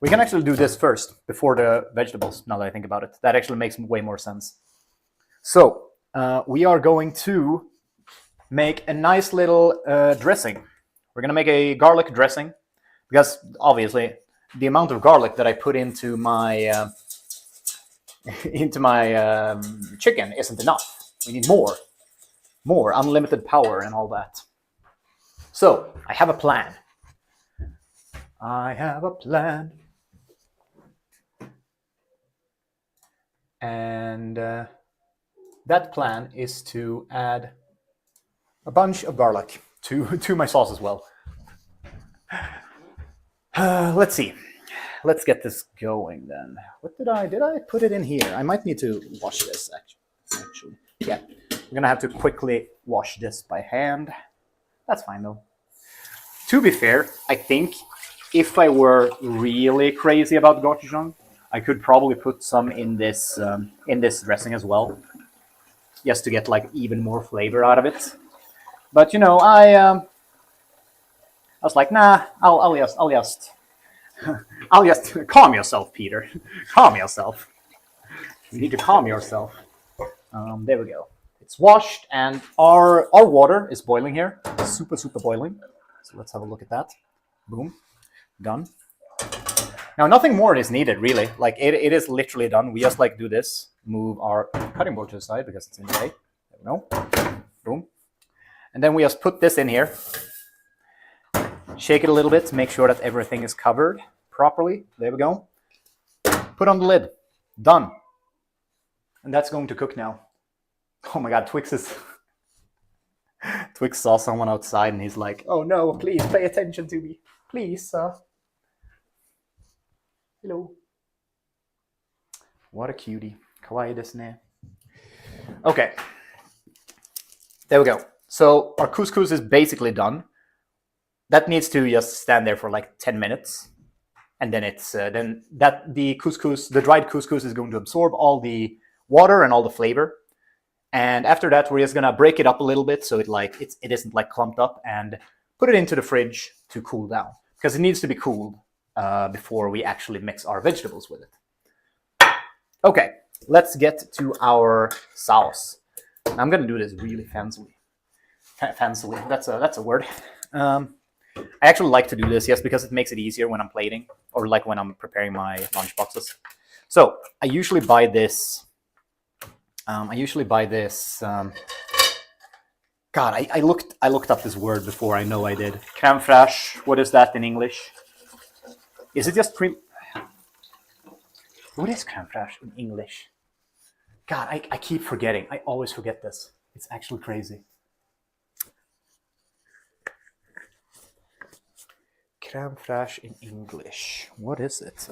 We can actually do this first, before the vegetables, now that I think about it. That actually makes way more sense. So, we are going to make a nice little dressing. We're going to make a garlic dressing, because obviously the amount of garlic that I put into my chicken isn't enough. We need more unlimited power and all that. So I have a plan. And that plan is to add a bunch of garlic to my sauce as well. Let's see. Let's get this going then. What did I put it in here? I might need to wash this actually. Yeah, I'm gonna have to quickly wash this by hand. That's fine though. To be fair, I think if I were really crazy about gochujang, I could probably put some in this dressing as well, just to get like even more flavor out of it. But you know, I was like, nah, I'll just calm yourself, Peter. Calm yourself. You need to calm yourself. There we go. It's washed, and our water is boiling here. Super boiling. So let's have a look at that. Boom. Done. Now nothing more is needed really. Like it is literally done. We just like do this. Move our cutting board to the side because it's in the way. There we go. Boom. And then we just put this in here. Shake it a little bit to make sure that everything is covered properly. There we go. Put on the lid. Done. And that's going to cook now. Oh my god, Twix saw someone outside and he's like, oh no, please pay attention to me. Please, sir. Hello. What a cutie. Kawaii desu ne. Okay. There we go. So our couscous is basically done. That needs to just stand there for like 10 minutes. And then it's the dried couscous is going to absorb all the water and all the flavor. And after that, we're just gonna break it up a little bit so it isn't like clumped up, and put it into the fridge to cool down, because it needs to be cooled before we actually mix our vegetables with it. Okay, let's get to our sauce. I'm gonna do this really fancily. That's a word. I actually like to do this, yes, because it makes it easier when I'm plating, or like when I'm preparing my lunch boxes. So I usually buy this. God, I looked up this word before. I know I did. Crème fraîche. What is that in English? Is it just cream? What is crème fraîche in English? God, I keep forgetting. I always forget this. It's actually crazy. Crème fraîche in English. What is it?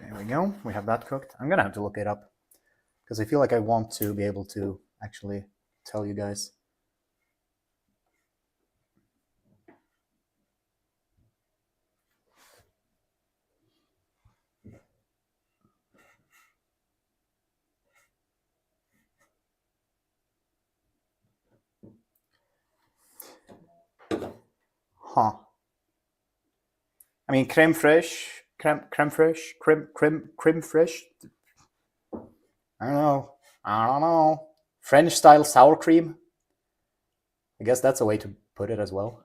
There we go. We have that cooked. I'm gonna have to look it up because I feel like I want to be able to actually tell you guys. Huh. I mean, crème fraîche. Crème fraîche. I don't know. French style sour cream. I guess that's a way to put it as well.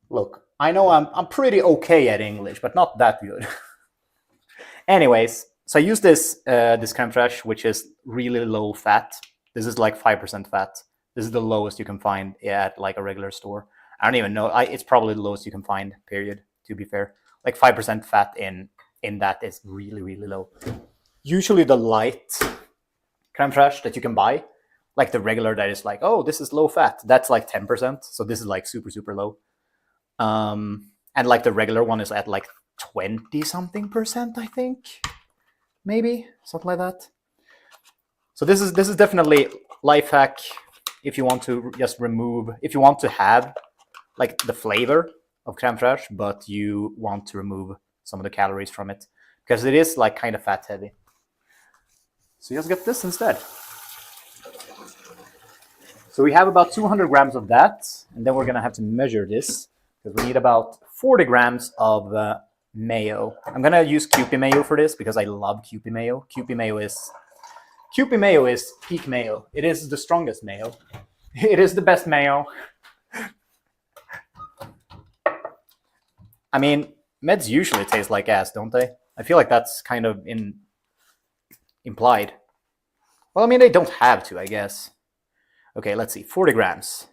Look, I know I'm pretty okay at English, but not that good. Anyways, so I use this crème fraîche, which is really low fat. This is like 5% fat. This is the lowest you can find at like a regular store. I don't even know. It's probably the lowest you can find, period, to be fair. Like 5% fat in that is really, really low. Usually the light crème fraîche that you can buy Like the regular that is like, oh, this is low fat. That's like 10%. So this is like super, super low. And like the regular one is at like 20 something percent, I think. Maybe something like that. So this is definitely life hack if you want to just remove, if you want to have like the flavor of crème fraîche, but you want to remove some of the calories from it, because it is like kind of fat heavy. So you just get this instead. So we have about 200 grams of that, and then we're gonna have to measure this because we need about 40 grams of mayo. I'm gonna use Kewpie mayo for this because I love Kewpie mayo. Kewpie mayo is peak mayo. It is the strongest mayo. It is the best mayo. I mean, meds usually taste like ass, don't they? I feel like that's kind of implied. Well, I mean, they don't have to, I guess. Okay, let's see. 40 grams.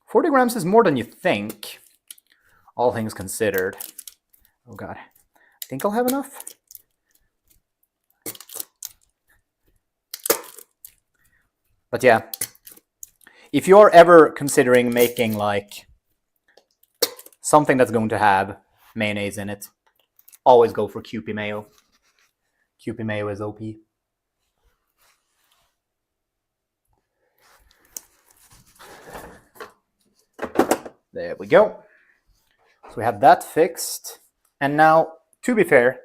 40 grams is more than you think, all things considered. Oh, God. I think I'll have enough. But yeah, if you're ever considering making like something that's going to have mayonnaise in it, always go for Kewpie mayo. Kewpie mayo is OP. There we go. So we have that fixed. And now, to be fair,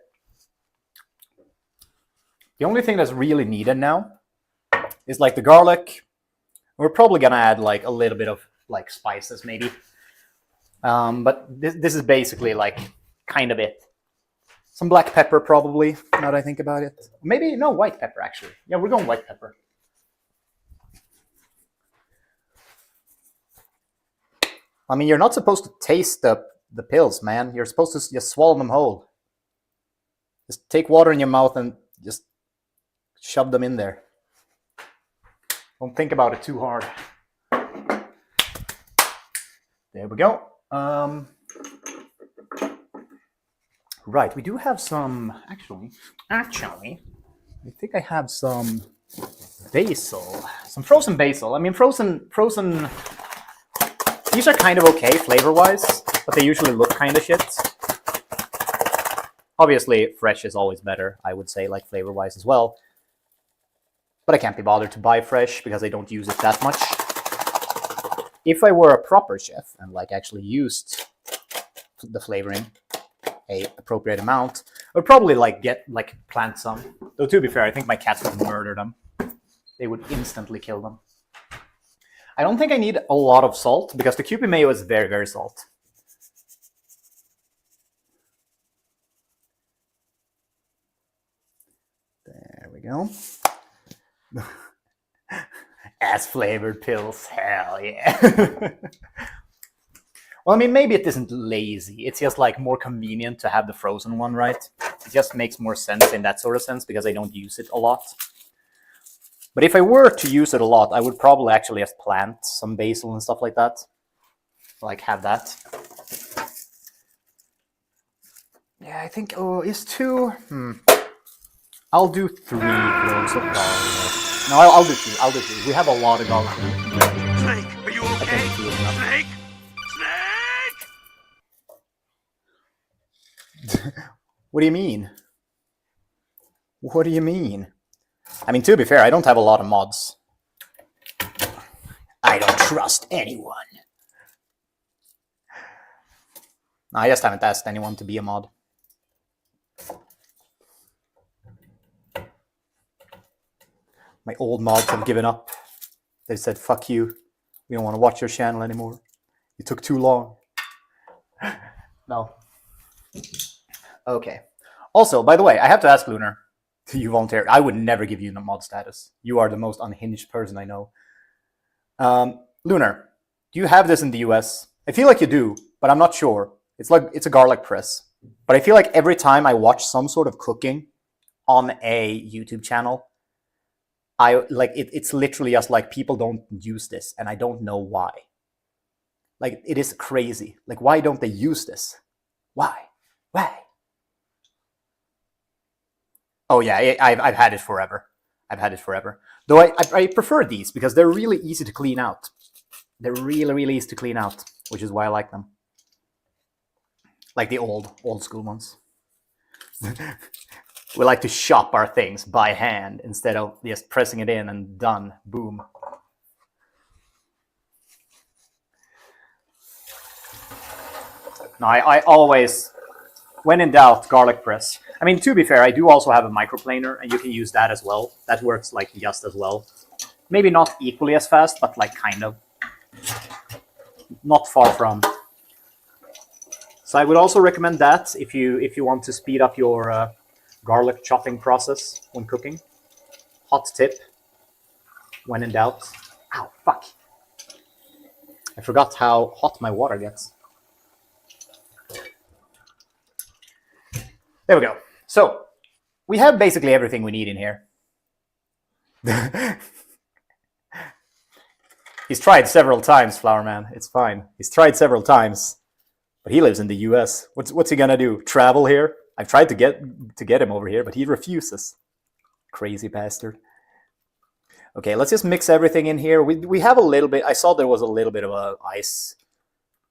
the only thing that's really needed now is like the garlic. We're probably gonna add like a little bit of like spices maybe. But this is basically like kind of it. Some black pepper probably, now that I think about it. Maybe, no, white pepper actually. Yeah, we're going white pepper. I mean, you're not supposed to taste the pills, man. You're supposed to just swallow them whole. Just take water in your mouth and just shove them in there. Don't think about it too hard. There we go. Right, we do have some, actually, I think I have some basil, some frozen basil. I mean, frozen, these are kind of okay flavor-wise, but they usually look kind of shit. Obviously, fresh is always better, I would say, like flavor-wise as well. But I can't be bothered to buy fresh because I don't use it that much. If I were a proper chef and like actually used the flavoring a appropriate amount, I would probably like plant some. Though to be fair, I think my cats would murder them. They would instantly kill them. I don't think I need a lot of salt because the Kewpie mayo is very, very salt. There we go. Ass flavored pills, hell yeah. Well, I mean, maybe it isn't lazy. It's just like more convenient to have the frozen one, right? It just makes more sense in that sort of sense because I don't use it a lot. But if I were to use it a lot, I would probably actually just plant some basil and stuff like that. Like have that. Yeah, I think, oh, is 2? I'll do 3 cloves of garlic. No, I'll do 2. I'll do 2. We have a lot of garlic. Snake, are you okay? Snake? Snake? What do you mean? What do you mean? I mean, to be fair, I don't have a lot of mods. I don't trust anyone. I just haven't asked anyone to be a mod. My old mods have given up. They said, fuck you. We don't want to watch your channel anymore. You took too long. No. Okay. Also, by the way, I have to ask Lunar. You volunteered. I would never give you the mod status. You are the most unhinged person I know. Lunar, do you have this in the US? I feel like you do, but I'm not sure. It's a garlic press. But I feel like every time I watch some sort of cooking on a YouTube channel, it's literally just like people don't use this, and I don't know why. Like, it is crazy. Like, why don't they use this? Why? Oh yeah, I've had it forever. I've had it forever. Though I prefer these because they're really easy to clean out. They're really, really easy to clean out, which is why I like them. Like the old school ones. We like to shop our things by hand instead of just pressing it in and done. Boom. No, I always, when in doubt, garlic press. I mean, to be fair, I do also have a microplaner, and you can use that as well. That works like just as well. Maybe not equally as fast, but like kind of. Not far from. So I would also recommend that if you want to speed up your garlic chopping process when cooking. Hot tip, when in doubt. Ow, fuck. I forgot how hot my water gets. There we go. So, we have basically everything we need in here. He's tried several times, Flower Man. It's fine. He's tried several times. But he lives in the US. What's he gonna do? Travel here? I've tried to get him over here, but he refuses. Crazy bastard. Okay, let's just mix everything in here. We have a little bit. I saw there was a little bit of a ice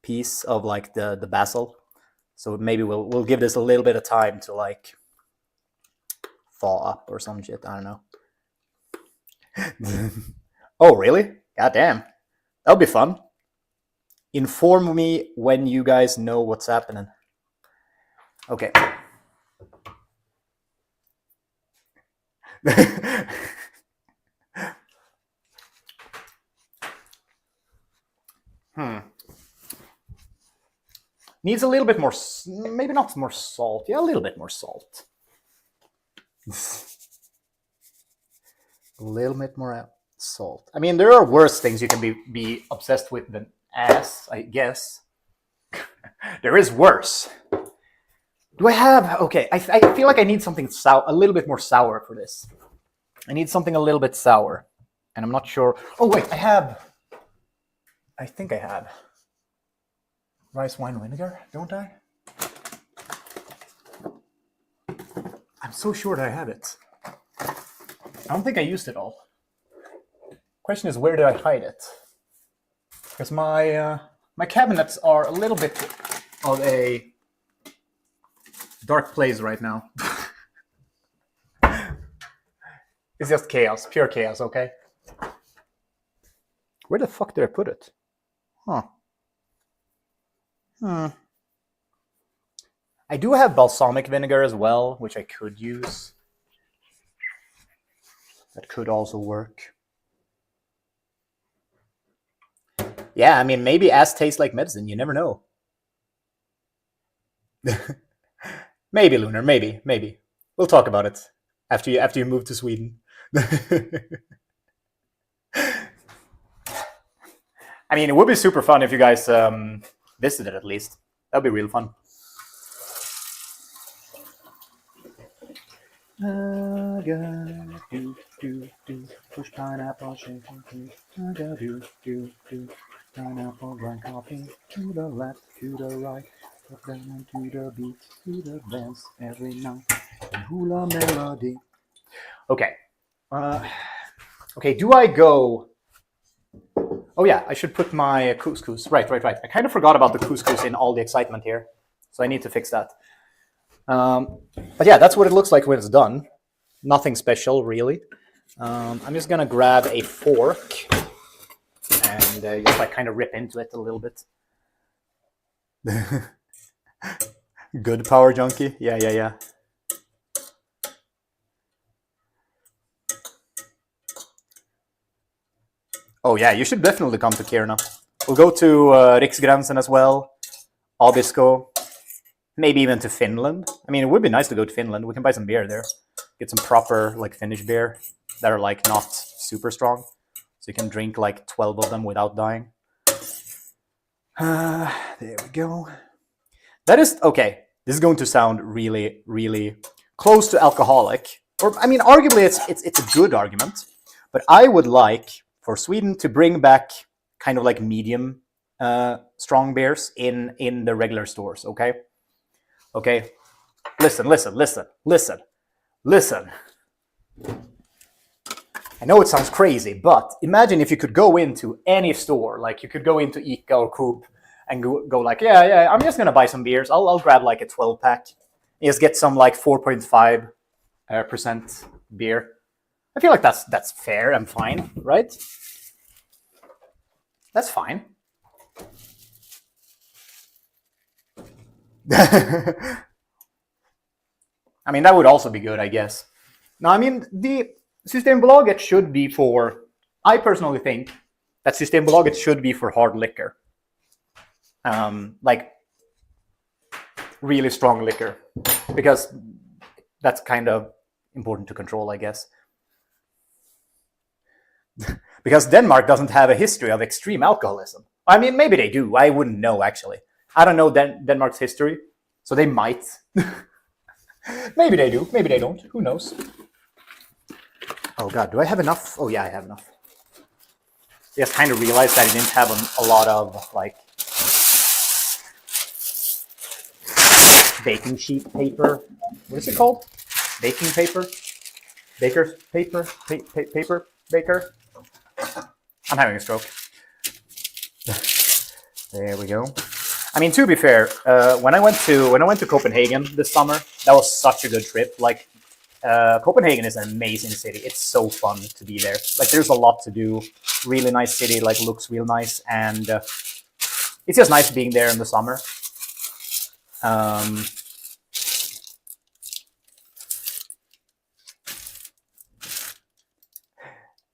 piece of like the basil. So maybe we'll give this a little bit of time to like thaw up or some shit. I don't know. Oh, really? God damn. That'll be fun. Inform me when you guys know what's happening. Okay. Needs a little bit more, maybe not more salt. Yeah, a little bit more salt. A little bit more salt. I mean, there are worse things you can be obsessed with than ass, I guess. There is worse. Do I have... Okay, I feel like I need something sour, a little bit more sour for this. I need something a little bit sour. And I'm not sure... Oh, wait, I think I have rice wine vinegar, don't I? I'm so sure that I have it. I don't think I used it all. Question is, where did I hide it? Because my cabinets are a little bit of a dark place right now. It's just chaos, pure chaos, okay? Where the fuck did I put it? Huh. I do have balsamic vinegar as well, which I could use. That could also work. Yeah, I mean, maybe ass tastes like medicine. You never know. Maybe, Lunar. Maybe. We'll talk about it after you move to Sweden. I mean, it would be super fun if you guys visited at least. That'd be real fun. Push pineapple, shake, pineapple, grind coffee, to the left, to the right, up down to the beat, to the dance every night, hula melody. Okay. Okay, do I go... Oh yeah, I should put my couscous. Right. I kind of forgot about the couscous in all the excitement here. So I need to fix that. But yeah, that's what it looks like when it's done. Nothing special, really. I'm just going to grab a fork and just like kind of rip into it a little bit. Good power junkie. Yeah. Oh yeah, you should definitely come to Kiruna. We'll go to Riksgränsen as well, Abisko, maybe even to Finland. I mean, it would be nice to go to Finland. We can buy some beer there. Get some proper like Finnish beer that are like not super strong. So you can drink like 12 of them without dying. There we go. That is, okay, this is going to sound really, really close to alcoholic. Or, I mean, arguably it's a good argument. But I would like for Sweden to bring back kind of like medium strong beers in the regular stores, okay? Okay, listen. I know it sounds crazy, but imagine if you could go into any store, like you could go into Ica or Coop and go like, yeah, I'm just gonna buy some beers. I'll grab like a 12-pack. Just get some like 4.5% beer. I feel like that's fair and fine, right? That's fine. I mean, that would also be good, I guess. No, I mean, the Systembolaget should be for, I personally think that Systembolaget should be for hard liquor. Like really strong liquor, because that's kind of important to control, I guess. Because Denmark doesn't have a history of extreme alcoholism. I mean, maybe they do. I wouldn't know, actually. I don't know Denmark's history, so they might. Maybe they do. Maybe they don't. Who knows? Oh, God. Do I have enough? Oh, yeah, I have enough. I just kind of realized that I didn't have a lot of, like, baking sheet paper. What is it called? Baking paper? Baker's paper? Paper? Baker? I'm having a stroke. There we go. I mean, to be fair, when I went to Copenhagen this summer, that was such a good trip. Like, Copenhagen is an amazing city. It's so fun to be there. Like, there's a lot to do. Really nice city. Like, looks real nice, and it's just nice being there in the summer.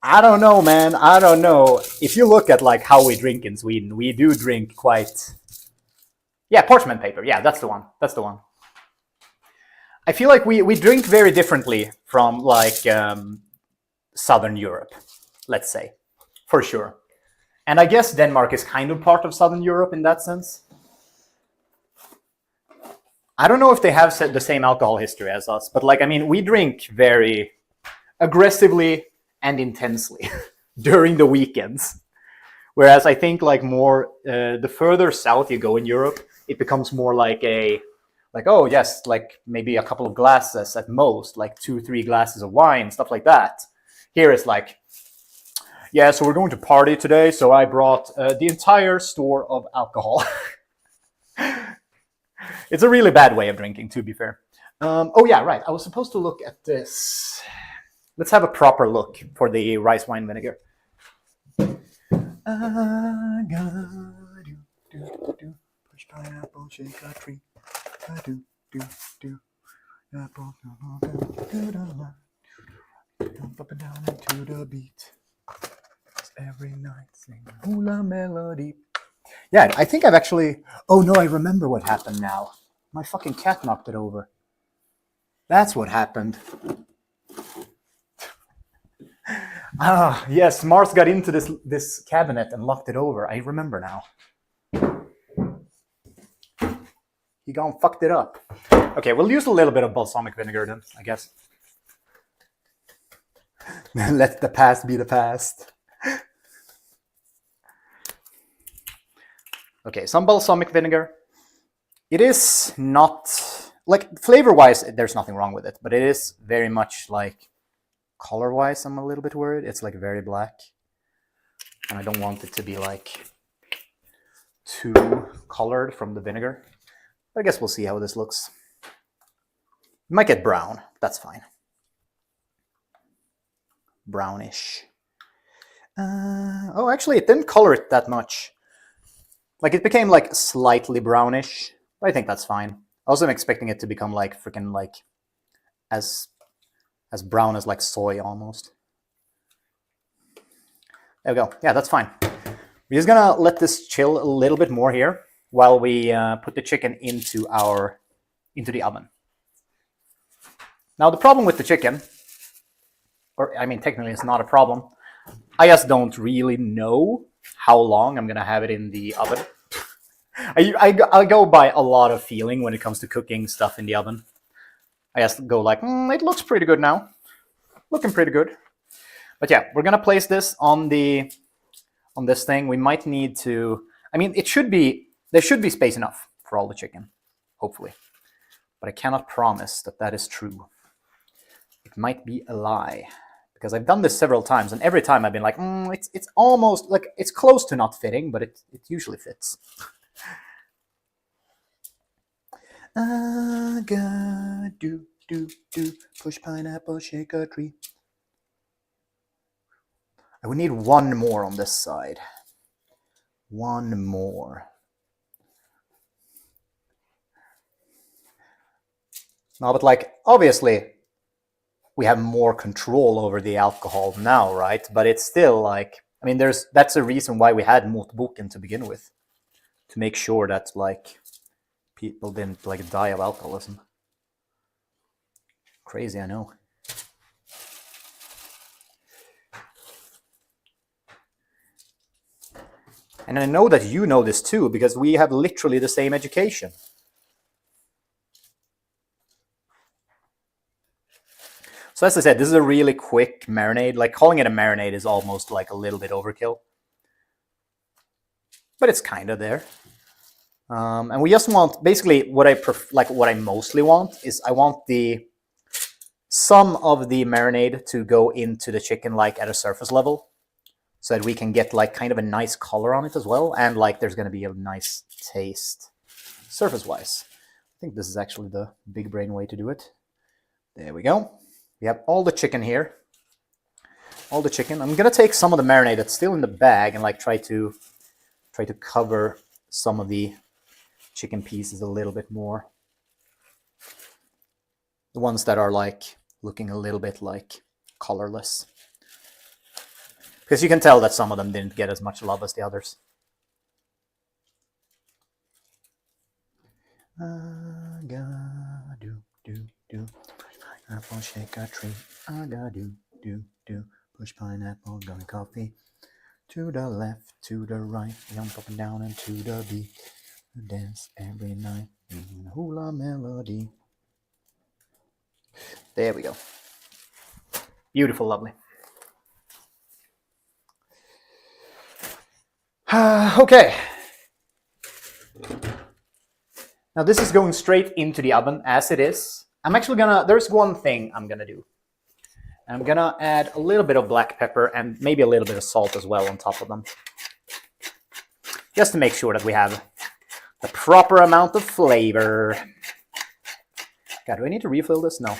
I don't know, man. I don't know. If you look at like how we drink in Sweden, we do drink quite. Yeah, parchment paper. Yeah, that's the one. That's the one. I feel like we drink very differently from like Southern Europe, let's say, for sure. And I guess Denmark is kind of part of Southern Europe in that sense. I don't know if they have the same alcohol history as us, but like, I mean, we drink very aggressively and intensely during the weekends. Whereas I think like more the further south you go in Europe, it becomes more like oh yes, like maybe a couple of glasses at most, like 2-3 glasses of wine, stuff like that. Here it's like, yeah, so we're going to party today, so I brought the entire store of alcohol. It's a really bad way of drinking, to be fair. Oh yeah, right. I was supposed to look at this. Let's have a proper look for the rice wine vinegar. Push pineapple, shake a tree. Up and down into the beat. Every night sing hula melody. Yeah, I think I've actually. Oh no, I remember what happened now. My fucking cat knocked it over. That's what happened. Ah, yes, Mars got into this cabinet and locked it over. I remember now. He gone fucked it up. Okay, we'll use a little bit of balsamic vinegar then, I guess. Let the past be the past. Okay, some balsamic vinegar. It is not, like, flavor-wise, there's nothing wrong with it, but it is very much like, color-wise, I'm a little bit worried. It's like very black. And I don't want it to be like too colored from the vinegar. But I guess we'll see how this looks. It might get brown. That's fine. Brownish. Oh, actually, it didn't color it that much. Like, it became like slightly brownish. But I think that's fine. I wasn't expecting it to become like freaking like as brown as like soy almost. There we go. Yeah, that's fine. We're just gonna let this chill a little bit more here while we put the chicken into the oven. Now the problem with the chicken, or I mean technically it's not a problem, I just don't really know how long I'm gonna have it in the oven. I go by a lot of feeling when it comes to cooking stuff in the oven. I just go like, it looks pretty good now. Looking pretty good. But yeah, we're gonna place this on this thing. We might need to, I mean, there should be space enough for all the chicken, hopefully. But I cannot promise that is true. It might be a lie. because I've done this several times, and every time I've been like, it's almost like it's close to not fitting, but it usually fits. Push pineapple, shake a tree. I would need one more on this side. One more. No, but like, obviously, we have more control over the alcohol now, right? But it's still like, I mean, that's a reason why we had motboken to begin with, to make sure that like people didn't like die of alcoholism. Crazy, I know. And I know that you know this too, because we have literally the same education. So as I said, this is a really quick marinade. Like calling it a marinade is almost like a little bit overkill. But it's kind of there. And we just want, basically what I mostly want is I want some of the marinade to go into the chicken like at a surface level, so that we can get like kind of a nice color on it as well, and like there's going to be a nice taste surface-wise. I think this is actually the big brain way to do it. There we go. We have all the chicken here. All the chicken. I'm going to take some of the marinade that's still in the bag and like try to cover some of the chicken pieces a little bit more. The ones that are like looking a little bit like colorless. Because you can tell that some of them didn't get as much love as the others. Apple, shake a tree. Do. Push pineapple, gonna coffee. To the left, to the right, jump up and down and to the beat. Dance every night, hula melody. There we go. Beautiful, lovely. Okay. Now this is going straight into the oven as it is. I'm actually there's one thing I'm gonna do. I'm gonna add a little bit of black pepper and maybe a little bit of salt as well on top of them. Just to make sure that we have the proper amount of flavor. God, do I need to refill this? No.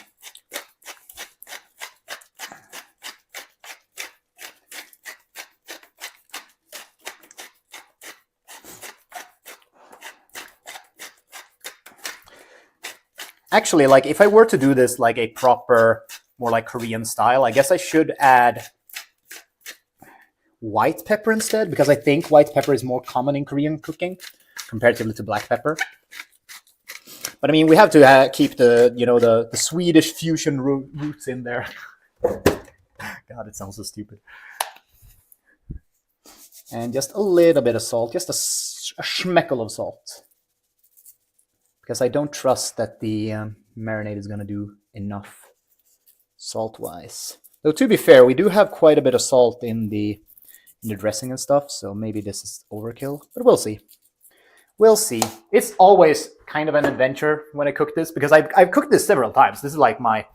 Actually, like if I were to do this like a proper, more like Korean style, I guess I should add white pepper instead, because I think white pepper is more common in Korean cooking comparatively to black pepper. But I mean, we have to keep the Swedish fusion roots in there. God, it sounds so stupid. And just a little bit of salt, just a schmeckle of salt. Because I don't trust that the marinade is going to do enough salt-wise. Though to be fair, we do have quite a bit of salt in the dressing and stuff, so maybe this is overkill, but we'll see. We'll see. It's always kind of an adventure when I cook this, because I've cooked this several times. This is like my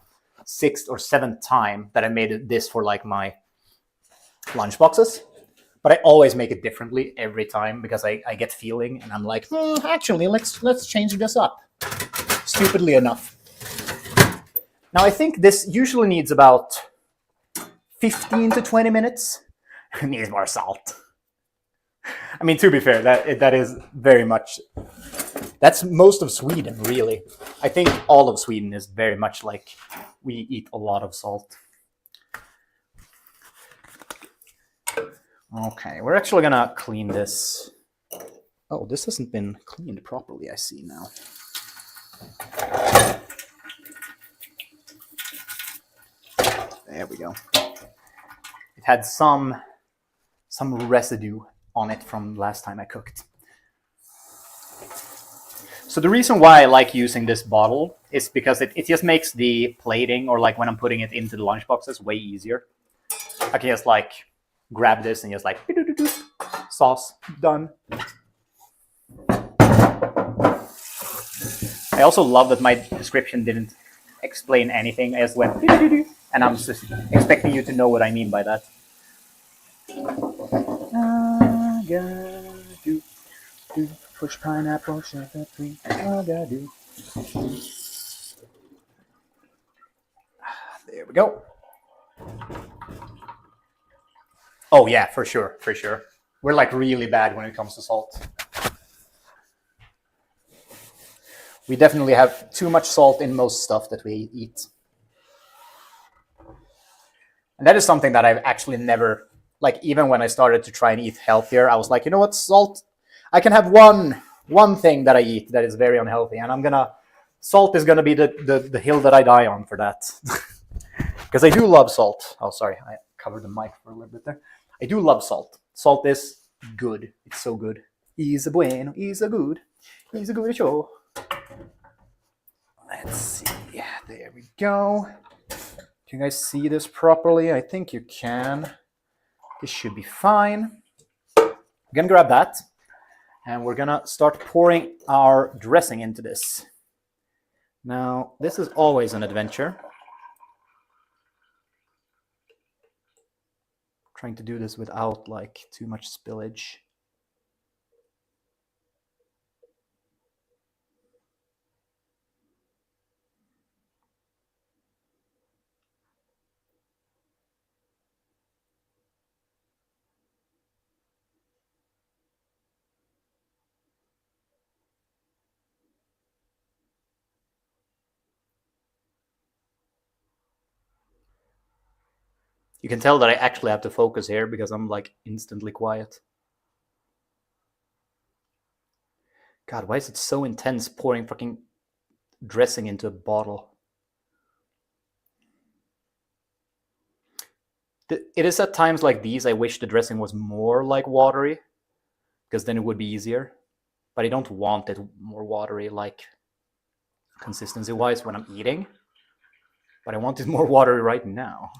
6th or 7th time that I made this for like my lunch boxes. But I always make it differently every time, because I get feeling and I'm like, actually, let's change this up. Stupidly enough. Now I think this usually needs about 15 to 20 minutes. It needs more salt. I mean, to be fair, that is very much, that's most of Sweden, really. I think all of Sweden is very much like we eat a lot of salt. Okay, we're actually gonna clean this. Oh, this hasn't been cleaned properly, I see now. There we go. It had some residue on it from last time I cooked. So the reason why I like using this bottle is because it just makes the plating, or like when I'm putting it into the lunch boxes, way easier. I can just like grab this and just like sauce, done. I also love that my description didn't explain anything. I just went And I'm just expecting you to know what I mean by that. Push pineapple, sugar free. There we go. Oh yeah, for sure, for sure. We're like really bad when it comes to salt. We definitely have too much salt in most stuff that we eat. And that is something that I've actually never, like even when I started to try and eat healthier, I was like, you know what, salt, I can have one thing that I eat that is very unhealthy, and salt is gonna be the hill that I die on for that. Because I do love salt. Oh, sorry, I covered the mic for a little bit there. I do love salt. Salt is good. It's so good. Is a bueno, is a good show. Let's see. Yeah, there we go. Can you guys see this properly? I think you can. This should be fine. I'm gonna grab that, and we're gonna start pouring our dressing into this. Now, this is always an adventure. Trying to do this without like too much spillage. You can tell that I actually have to focus here because I'm like instantly quiet. God, why is it so intense pouring fucking dressing into a bottle? It is at times like these I wish the dressing was more like watery, because then it would be easier. But I don't want it more watery like consistency-wise when I'm eating. But I want it more watery right now.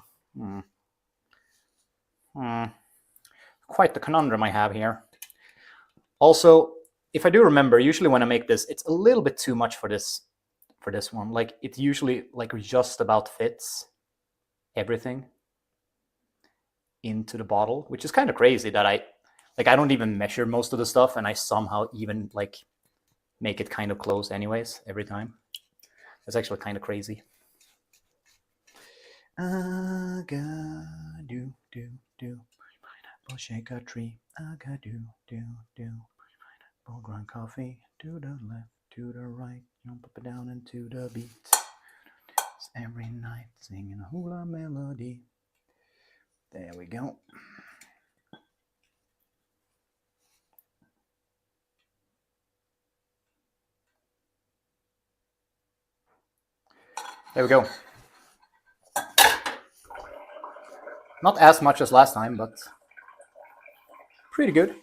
Quite the conundrum I have here. Also, if I do remember, usually when I make this, it's a little bit too much for this one. Like it usually like just about fits everything into the bottle, which is kind of crazy that I don't even measure most of the stuff, and I somehow even like make it kind of close anyways every time. That's actually kind of crazy. Do pineapple shake a tree. Do pineapple ground coffee. To the left, to the right, jump up and down into the beat. It's every night singing a hula melody. There we go. There we go. Not as much as last time, but pretty good.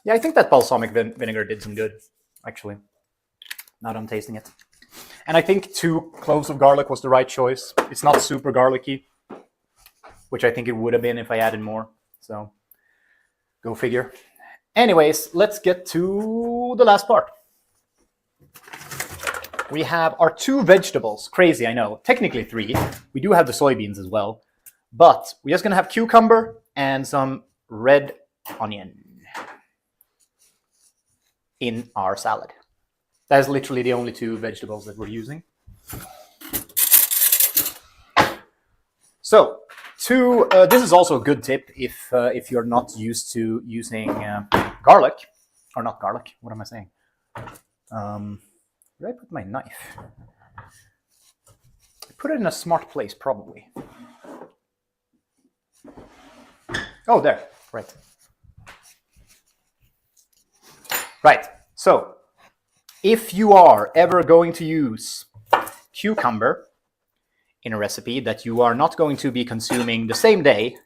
Yeah, I think that balsamic vinegar did some good, actually, now that I'm tasting it. And I think 2 cloves of garlic was the right choice. It's not super garlicky, which I think it would have been if I added more. So, go figure. Anyways, let's get to the last part. We have our 2 vegetables. Crazy, I know. Technically 3. We do have the soybeans as well. But we're just going to have cucumber and some red onion in our salad. That is literally the only 2 vegetables that we're using. So, this is also a good tip if you're not used to using garlic, or not garlic. What am I saying? Where did I put my knife? I put it in a smart place, probably. Oh, there. Right. Right. So, if you are ever going to use cucumber in a recipe that you are not going to be consuming the same day,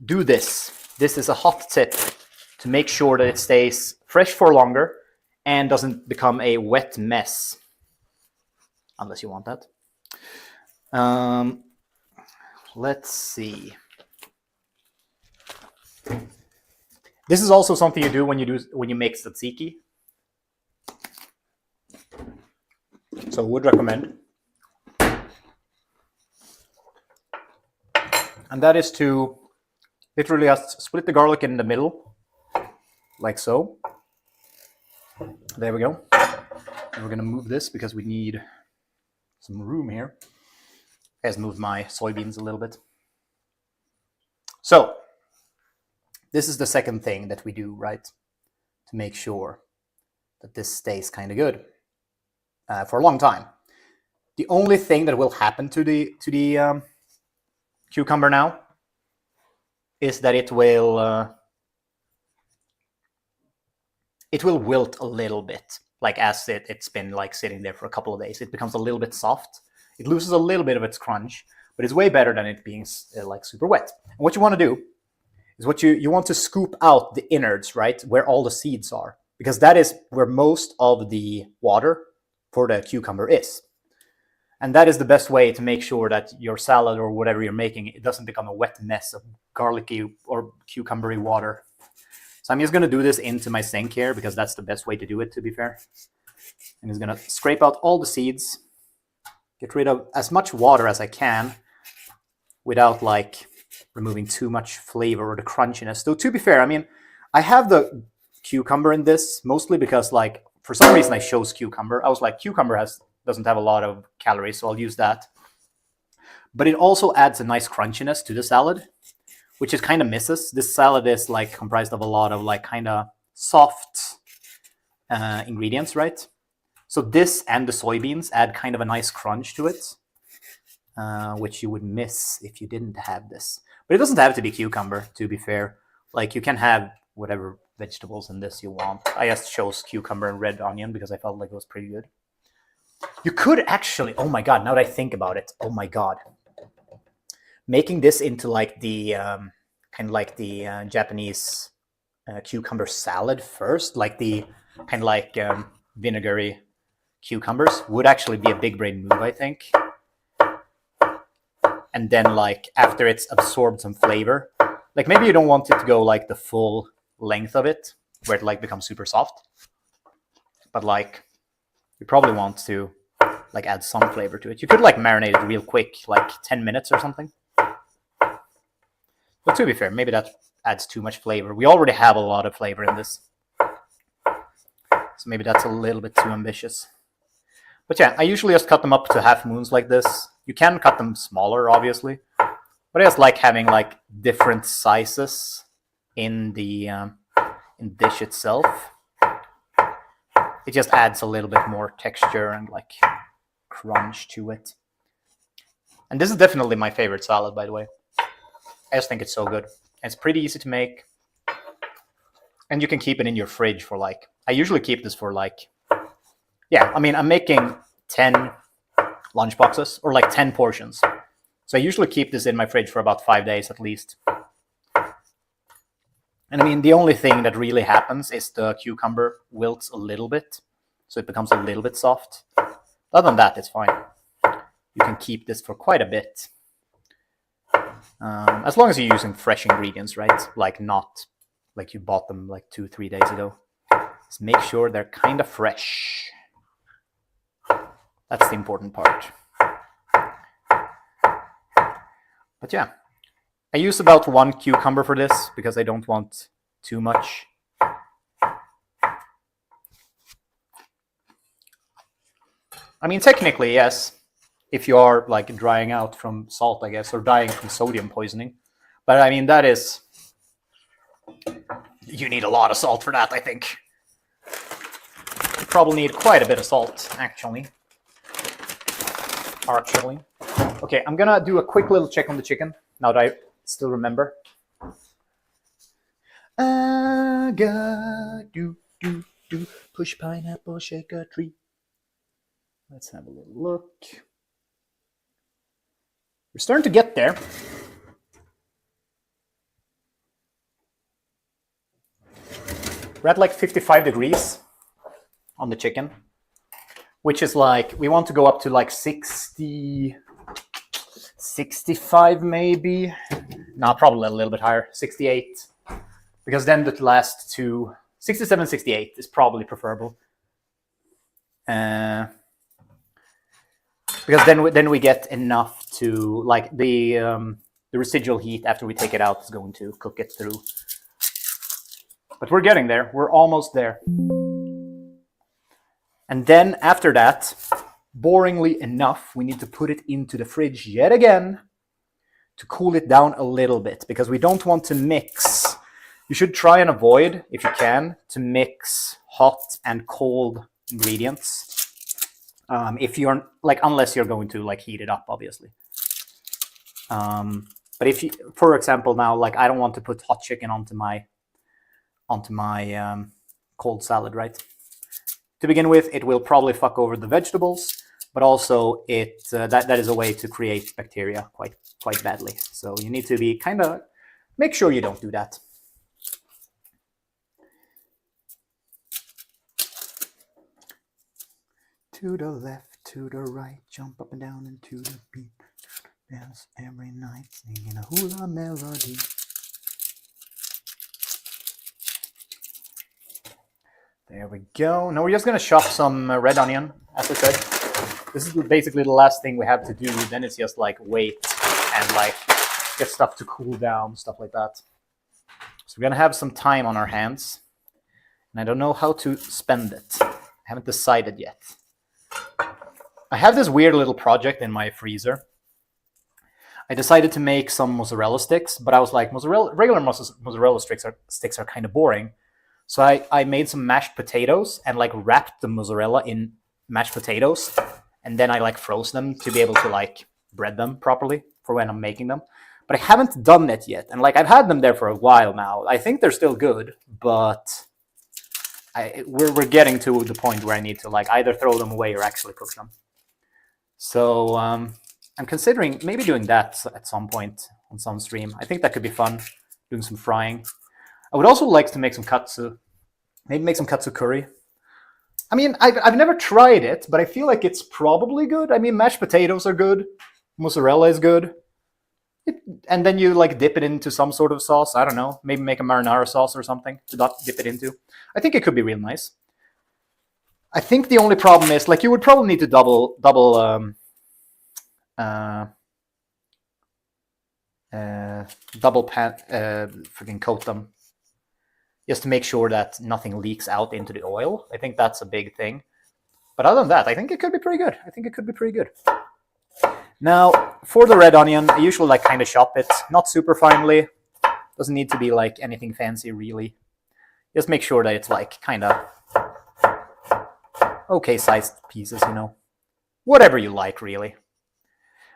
do this. This is a hot tip to make sure that it stays fresh for longer and doesn't become a wet mess, unless you want that. Let's see. This is also something you do when you make tzatziki. So would recommend. And that is to literally just split the garlic in the middle, like so. There we go. And we're gonna move this because we need some room here. I just moved my soybeans a little bit. So this is the second thing that we do, right? To make sure that this stays kind of good for a long time. The only thing that will happen to the cucumber now is that it will wilt a little bit, like as it's been like sitting there for a couple of days. It becomes a little bit soft. It loses a little bit of its crunch, but it's way better than it being like super wet. And what you want to do is you want to scoop out the innards, right, where all the seeds are, because that is where most of the water for the cucumber is. And that is the best way to make sure that your salad or whatever you're making, it doesn't become a wet mess of garlicky or cucumbery water. So I'm just going to do this into my sink here because that's the best way to do it, to be fair. I'm just going to scrape out all the seeds, get rid of as much water as I can without like removing too much flavor or the crunchiness. Though to be fair, I mean, I have the cucumber in this mostly because like for some reason I chose cucumber. I was like, cucumber doesn't have a lot of calories, so I'll use that. But it also adds a nice crunchiness to the salad, which it kind of misses. This salad is like comprised of a lot of like kind of soft ingredients, right? So this and the soybeans add kind of a nice crunch to it, which you would miss if you didn't have this. But it doesn't have to be cucumber, to be fair. Like you can have whatever vegetables in this you want. I just chose cucumber and red onion because I felt like it was pretty good. You could actually, oh my god, now that I think about it, oh my god. Making this into like the, kind of like the Japanese cucumber salad first, like the kind of like vinegary cucumbers would actually be a big brain move, I think. And then like after it's absorbed some flavor, like maybe you don't want it to go like the full length of it, where it like becomes super soft. But like, you probably want to like add some flavor to it. You could like marinate it real quick, like 10 minutes or something. But to be fair, maybe that adds too much flavor. We already have a lot of flavor in this. So maybe that's a little bit too ambitious. But yeah, I usually just cut them up to half moons like this. You can cut them smaller, obviously. But I just like having like different sizes in the dish itself. It just adds a little bit more texture and like crunch to it. And this is definitely my favorite salad, by the way. I just think it's so good. It's pretty easy to make. And you can keep it in your fridge for like, I usually keep this for like, yeah, I mean, I'm making 10 lunch boxes or like 10 portions. So I usually keep this in my fridge for about 5 days at least. And I mean, the only thing that really happens is the cucumber wilts a little bit. So it becomes a little bit soft. Other than that, it's fine. You can keep this for quite a bit. As long as you're using fresh ingredients, right? Like not like you bought them like 2-3 days ago. Just make sure they're kind of fresh. That's the important part. But yeah, I use about 1 cucumber for this because I don't want too much. I mean, technically, yes, if you are like drying out from salt, I guess, or dying from sodium poisoning. But I mean, that is, you need a lot of salt for that, I think. You probably need quite a bit of salt, actually. Okay, I'm gonna do a quick little check on the chicken, now that I still remember. I got push pineapple, shake a tree. Let's have a little look. We're starting to get there. We're at like 55 degrees on the chicken, which is like, we want to go up to like 60, 65 maybe. No, probably a little bit higher, 68. Because then the last two, 67, 68 is probably preferable. because then we get enough to like the residual heat after we take it out is going to cook it through. But we're getting there. We're almost there. And then after that, boringly enough, we need to put it into the fridge yet again to cool it down a little bit, because we don't want to mix. You should try and avoid, if you can, to mix hot and cold ingredients. If you're like, unless you're going to like heat it up, obviously. But if you, for example, now like I don't want to put hot chicken onto my cold salad, right? To begin with, it will probably fuck over the vegetables, but also it that is a way to create bacteria quite badly. So you need to be kind of make sure you don't do that. To the left, to the right, jump up and down into the beat. Dance every night, singing a hula melody. There we go. Now we're just going to chop some red onion, as I said. This is basically the last thing we have to do. Then it's just like wait and like get stuff to cool down, stuff like that. So we're going to have some time on our hands. And I don't know how to spend it. I haven't decided yet. I have this weird little project in my freezer. I decided to make some mozzarella sticks, but I was like, regular mozzarella sticks are kind of boring. So I made some mashed potatoes and like wrapped the mozzarella in mashed potatoes, and then I like froze them to be able to like bread them properly for when I'm making them. But I haven't done that yet, and like I've had them there for a while now. I think they're still good, but we're getting to the point where I need to like either throw them away or actually cook them. So I'm considering maybe doing that at some point on some stream. I think that could be fun, doing some frying. I would also like to make some katsu, maybe make some katsu curry. I mean, I've never tried it, but I feel like it's probably good. I mean, mashed potatoes are good, mozzarella is good, and then you like dip it into some sort of sauce. I don't know, maybe make a marinara sauce or something to dip it into. I think it could be real nice. I think the only problem is like you would probably need to double freaking coat them, just to make sure that nothing leaks out into the oil. I think that's a big thing. But other than that, I think it could be pretty good. Now, for the red onion, I usually like kind of chop it, not super finely. Doesn't need to be like anything fancy, really. Just make sure that it's like kind of okay sized pieces, you know. Whatever you like, really.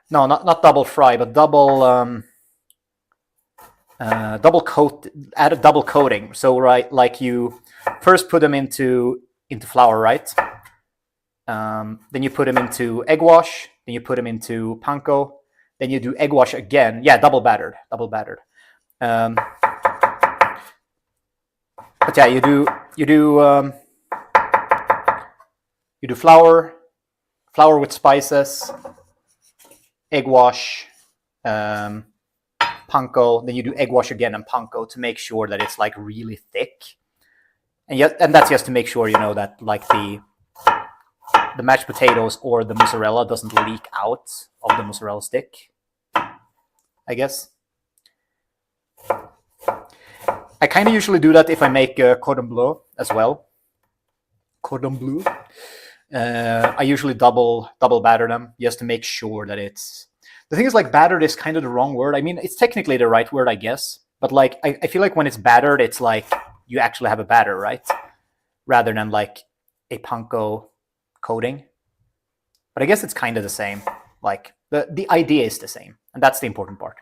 No, not double fry, but double coat. Add a double coating. So right, like you first put them into flour, right? Then you put them into egg wash. Then you put them into panko. Then you do egg wash again. Yeah, double battered. But yeah, you do flour with spices, egg wash, panko. Then you do egg wash again and panko to make sure that it's like really thick. And that's just to make sure, you know, that like the mashed potatoes or the mozzarella doesn't leak out of the mozzarella stick, I guess. I kind of usually do that if I make cordon bleu as well. Cordon bleu. I usually double batter them just to make sure that it's... The thing is, like, battered is kind of the wrong word. I mean, it's technically the right word, I guess. But like, I feel like when it's battered, it's like you actually have a batter, right? Rather than like a panko coating. But I guess it's kind of the same. Like the idea is the same, and that's the important part.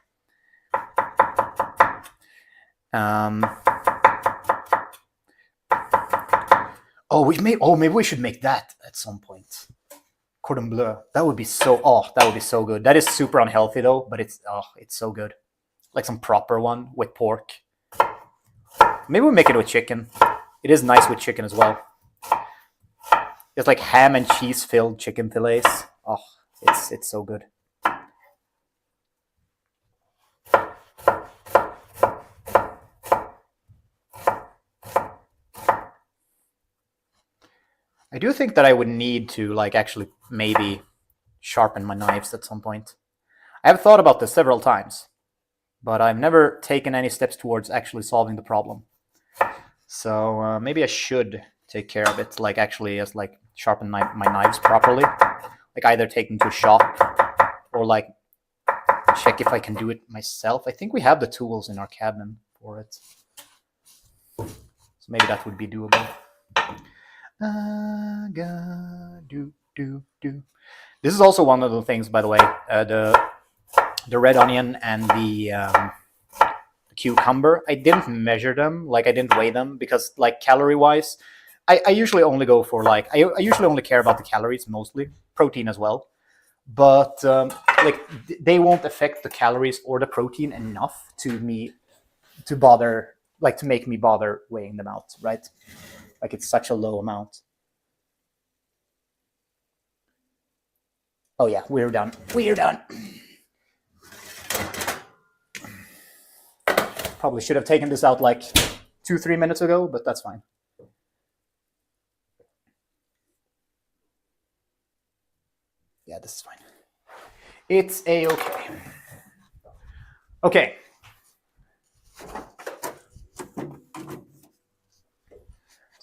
Maybe we should make that at some point. Cordon bleu. That would be so good. That is super unhealthy though, but it's so good. Like some proper one with pork. Maybe we'll make it with chicken. It is nice with chicken as well. It's like ham and cheese filled chicken fillets. Oh, it's so good. I do think that I would need to like actually maybe sharpen my knives at some point. I have thought about this several times, but I've never taken any steps towards actually solving the problem. So maybe I should take care of it, like actually just like sharpen my knives properly. Like either take them to a shop or like check if I can do it myself. I think we have the tools in our cabin for it. So maybe that would be doable. This is also one of the things, by the way, the red onion and the cucumber. I didn't measure them, like I didn't weigh them, because like calorie wise, I usually only go for like I usually only care about the calories mostly, protein as well, but like they won't affect the calories or the protein enough to bother, like to make me bother weighing them out, right? Like it's such a low amount. Oh yeah, we're done. We're done. Probably should have taken this out like 2-3 minutes ago, but that's fine. Yeah, this is fine. It's a-okay. Okay. So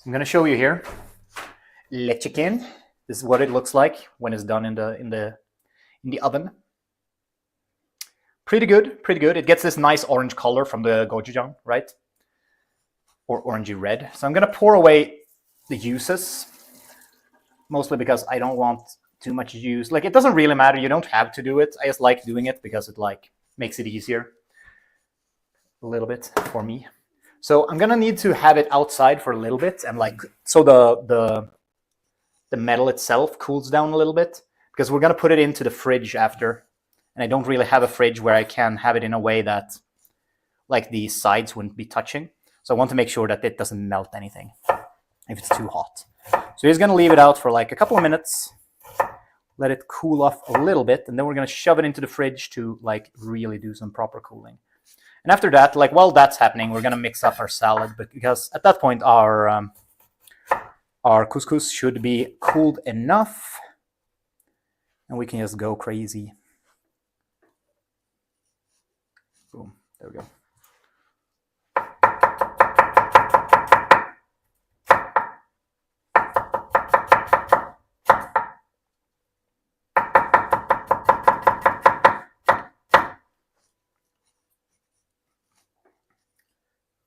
I'm gonna show you here. Le chicken. This is what it looks like when it's done in the oven. Pretty good, pretty good. It gets this nice orange color from the gochujang, right? Or orangey red. So I'm gonna pour away the juices, mostly because I don't want too much juice. Like it doesn't really matter. You don't have to do it. I just like doing it because it like makes it easier a little bit for me. So I'm gonna need to have it outside for a little bit, and like so the metal itself cools down a little bit, because we're gonna put it into the fridge after. And I don't really have a fridge where I can have it in a way that like the sides wouldn't be touching. So I want to make sure that it doesn't melt anything if it's too hot. So he's going to leave it out for like a couple of minutes, let it cool off a little bit, and then we're going to shove it into the fridge to like really do some proper cooling. And after that, like while that's happening, we're going to mix up our salad, but because at that point our couscous should be cooled enough and we can just go crazy. Boom, there we go.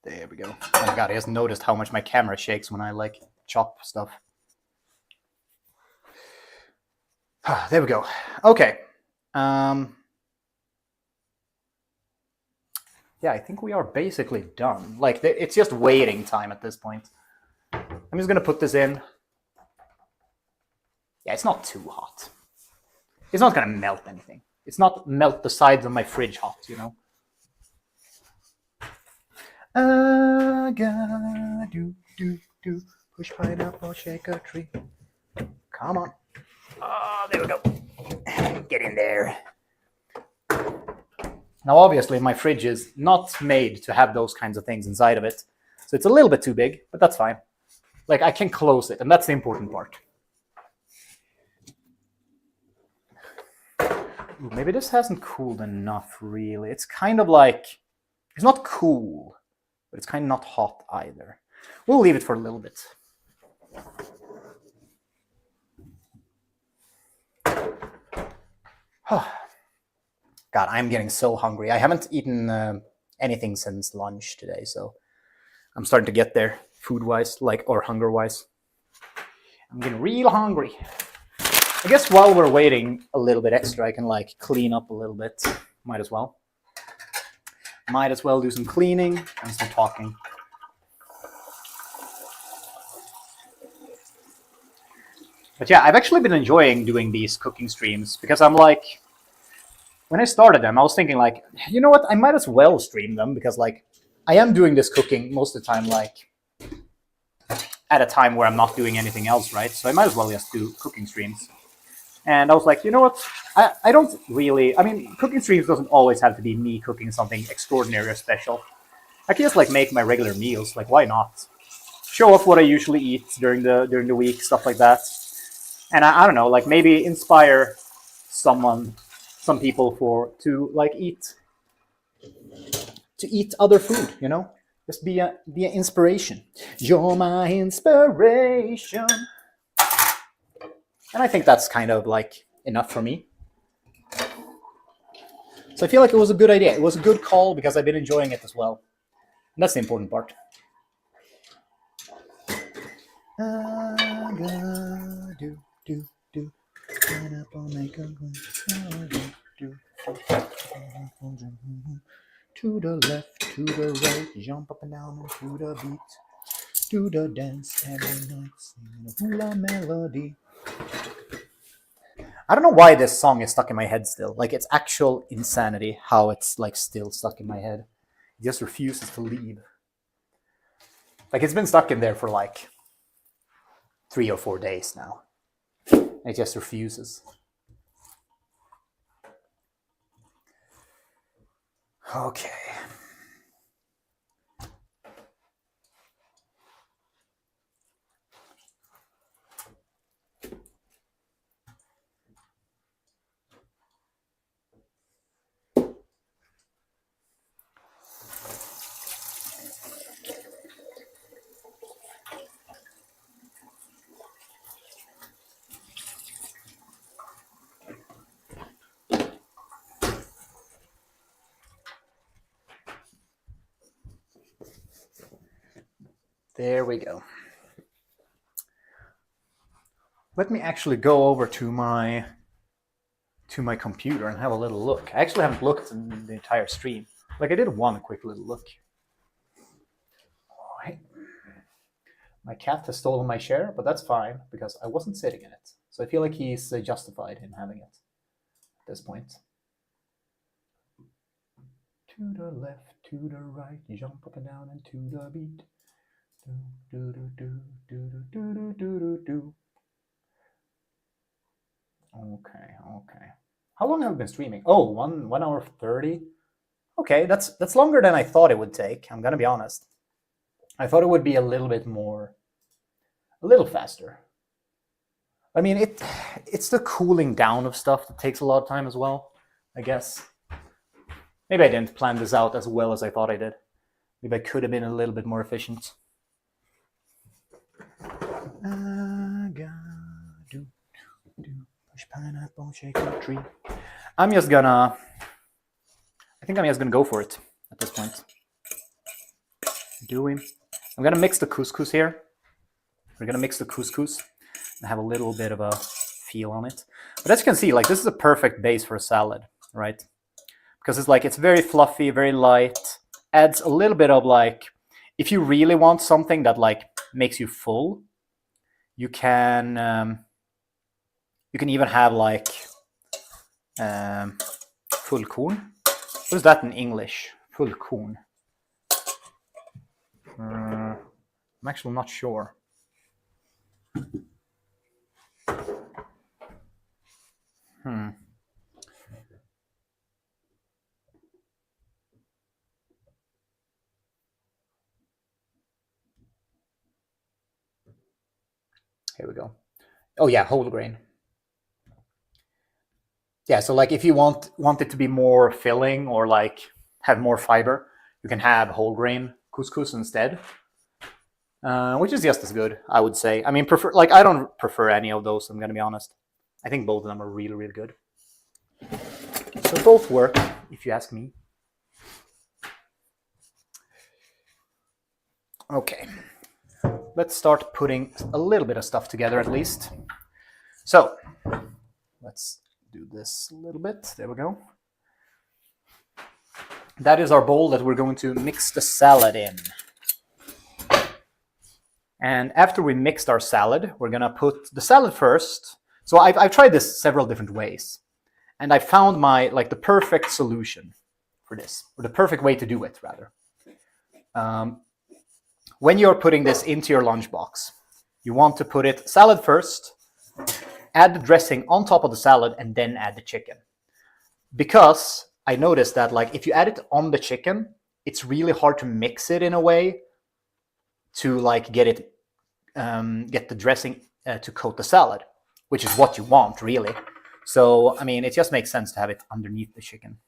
There we go. Oh my god, I just noticed how much my camera shakes when I like chop stuff. There we go. Okay. Yeah, I think we are basically done. Like, it's just waiting time at this point. I'm just gonna put this in. Yeah, it's not too hot. It's not gonna melt anything. It's not melt the sides of my fridge hot, you know? Push pineapple, shake a tree. Come on. Oh, there we go. Get in there. Now, obviously, my fridge is not made to have those kinds of things inside of it. So it's a little bit too big, but that's fine. Like, I can close it, and that's the important part. Ooh, maybe this hasn't cooled enough, really. It's kind of like, it's not cool, but it's kind of not hot either. We'll leave it for a little bit. God, I'm getting so hungry. I haven't eaten anything since lunch today, so I'm starting to get there food-wise, like, or hunger-wise. I'm getting real hungry. I guess while we're waiting a little bit extra, I can like clean up a little bit. Might as well. Might as well do some cleaning and some talking. But yeah, I've actually been enjoying doing these cooking streams because I'm like, when I started them, I was thinking like, you know what, I might as well stream them because like, I am doing this cooking most of the time like at a time where I'm not doing anything else, right? So I might as well just do cooking streams. And I was like, you know what, I don't really, I mean, cooking streams doesn't always have to be me cooking something extraordinary or special. I can just like make my regular meals, like why not? Show off what I usually eat during the week, stuff like that. And I don't know, like maybe inspire some people to like eat other food, you know? Just be an inspiration. You're my inspiration. And I think that's kind of like enough for me. So I feel like it was a good idea. It was a good call because I've been enjoying it as well. And that's the important part. To the left, to the right, jump up and down to the beat. Do the dance every night, sing a hula melody. I don't know why this song is stuck in my head still. Like, it's actual insanity how it's like still stuck in my head. It just refuses to leave. Like, it's been stuck in there for like 3 or 4 days now. It just refuses. Okay. There we go. Let me actually go over to my computer and have a little look. I actually haven't looked in the entire stream. Like, I did one quick little look. All right. My cat has stolen my chair, but that's fine because I wasn't sitting in it. So I feel like he's justified in having it at this point. To the left, to the right, jump up and down and to the beat. Do, do, do, do, do, do, do, do, do. Okay. How long have I been streaming? Oh, 1 hour 30. Okay, that's longer than I thought it would take. I'm gonna be honest. I thought it would be a little faster. I mean, it's the cooling down of stuff that takes a lot of time as well, I guess. Maybe I didn't plan this out as well as I thought I did. Maybe I could have been a little bit more efficient. Push pineapple, shake a tree. I think I'm just gonna go for it at this point. I'm gonna mix the couscous here. We're gonna mix the couscous and have a little bit of a feel on it. But as you can see, like, this is a perfect base for a salad, right? Because it's very fluffy, very light. Adds a little bit of like, if you really want something that like makes you full, you can even have like fullkorn. What is that in English? Fullkorn. I'm actually not sure. Here we go. Oh yeah, whole grain. Yeah, so like if you want it to be more filling or like have more fiber, you can have whole grain couscous instead, which is just as good, I would say. I mean, I don't prefer any of those, I'm gonna be honest. I think both of them are really, really good. So both work, if you ask me. Okay, let's start putting a little bit of stuff together at least. So let's do this a little bit. There we go. That is our bowl that we're going to mix the salad in. And after we mixed our salad, we're gonna put the salad first. So I've tried this several different ways, and I found the perfect solution for this, or the perfect way to do it rather. When you're putting this into your lunchbox, you want to put it salad first, add the dressing on top of the salad, and then add the chicken. Because I noticed that like if you add it on the chicken, it's really hard to mix it in a way to like get the dressing to coat the salad, which is what you want really. So, I mean, it just makes sense to have it underneath the chicken.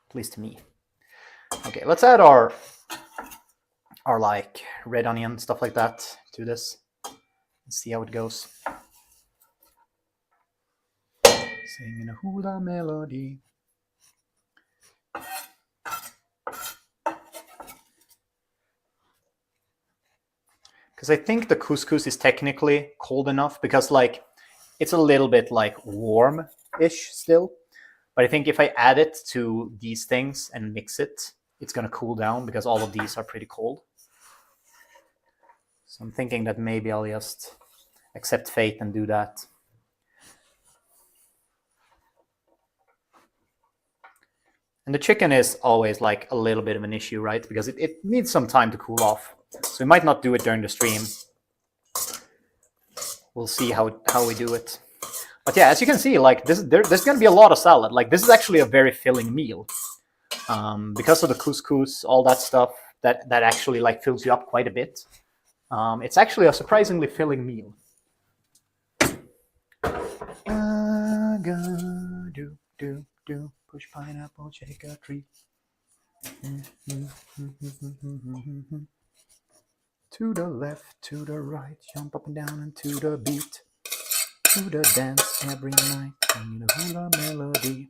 At least to me. Okay, let's add our like red onion, stuff like that to this. Let's see how it goes. Singing a hula melody. Because I think the couscous is technically cold enough because like it's a little bit like warm-ish still. But I think if I add it to these things and mix it, it's going to cool down because all of these are pretty cold. So I'm thinking that maybe I'll just accept fate and do that. And the chicken is always like a little bit of an issue, right? Because it needs some time to cool off. So we might not do it during the stream. We'll see how we do it. But yeah, as you can see, like there's going to be a lot of salad. Like this is actually a very filling meal. Because of the couscous, all that stuff, that actually like fills you up quite a bit. It's actually a surprisingly filling meal. Push pineapple, shake a tree. To the left, to the right, jump up and down and to the beat. To the dance every night, singing a hula melody.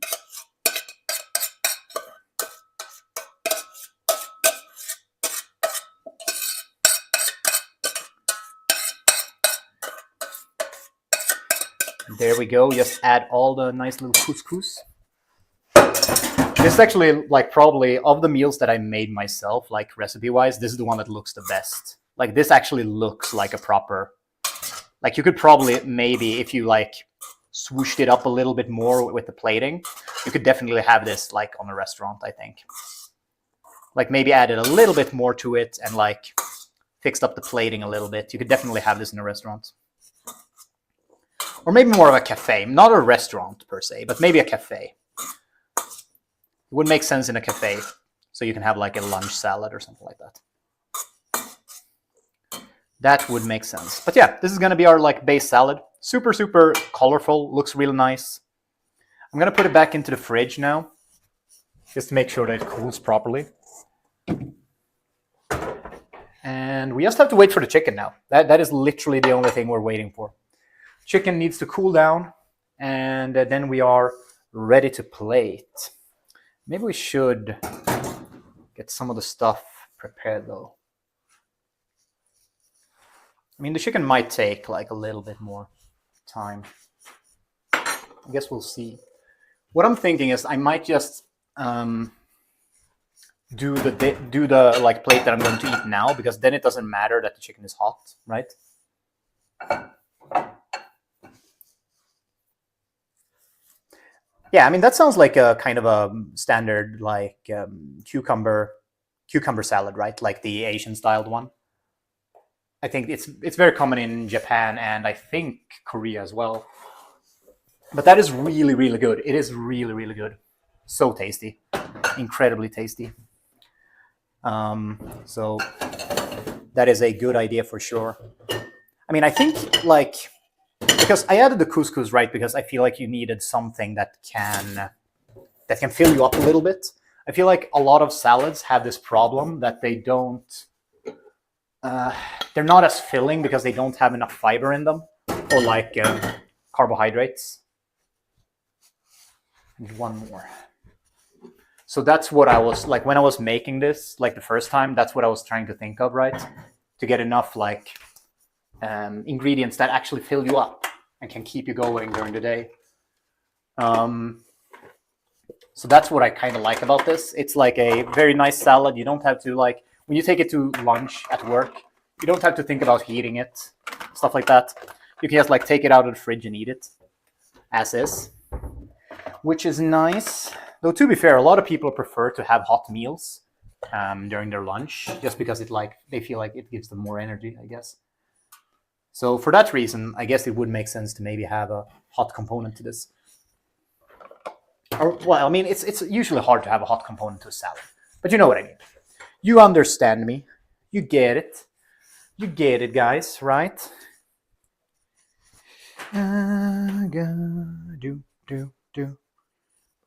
There we go. Just add all the nice little couscous. This is actually like probably of the meals that I made myself, like recipe-wise, this is the one that looks the best. Like this actually looks like a proper, like you could probably maybe if you like swooshed it up a little bit more with the plating, you could definitely have this like on a restaurant, I think. Like maybe added a little bit more to it and like fixed up the plating a little bit. You could definitely have this in a restaurant. Or maybe more of a cafe, not a restaurant per se, but maybe a cafe. It would make sense in a cafe, so you can have like a lunch salad or something like that. That would make sense. But yeah, this is going to be our like base salad. Super, super colorful, looks really nice. I'm going to put it back into the fridge now, just to make sure that it cools properly. And we just have to wait for the chicken now. That is literally the only thing we're waiting for. Chicken needs to cool down, and then we are ready to plate. Maybe we should get some of the stuff prepared though. I mean, the chicken might take like a little bit more time. I guess we'll see. What I'm thinking is I might just do the like plate that I'm going to eat now, because then it doesn't matter that the chicken is hot, right? Yeah, I mean, that sounds like a kind of a standard like cucumber salad, right? Like the Asian styled one. I think it's very common in Japan and I think Korea as well. But that is really, really good. It is really, really good. So tasty. Incredibly tasty. So that is a good idea for sure. I mean, I think like, because I added the couscous, right? Because I feel like you needed something that can fill you up a little bit. I feel like a lot of salads have this problem that they don't, they're not as filling because they don't have enough fiber in them, or like carbohydrates. And one more. So that's what I was like when I was making this, like the first time. That's what I was trying to think of, right? To get enough like ingredients that actually fill you up and can keep you going during the day. So that's what I kind of like about this. It's like a very nice salad. You don't have to like, when you take it to lunch at work, you don't have to think about heating it, stuff like that. You can just like take it out of the fridge and eat it as is, which is nice. Though to be fair, a lot of people prefer to have hot meals during their lunch, just because it like they feel like it gives them more energy, I guess. So for that reason, I guess it would make sense to maybe have a hot component to this. Or, well, I mean, it's usually hard to have a hot component to a salad, but you know what I mean. You understand me. You get it. You get it, guys, right? do, do, do.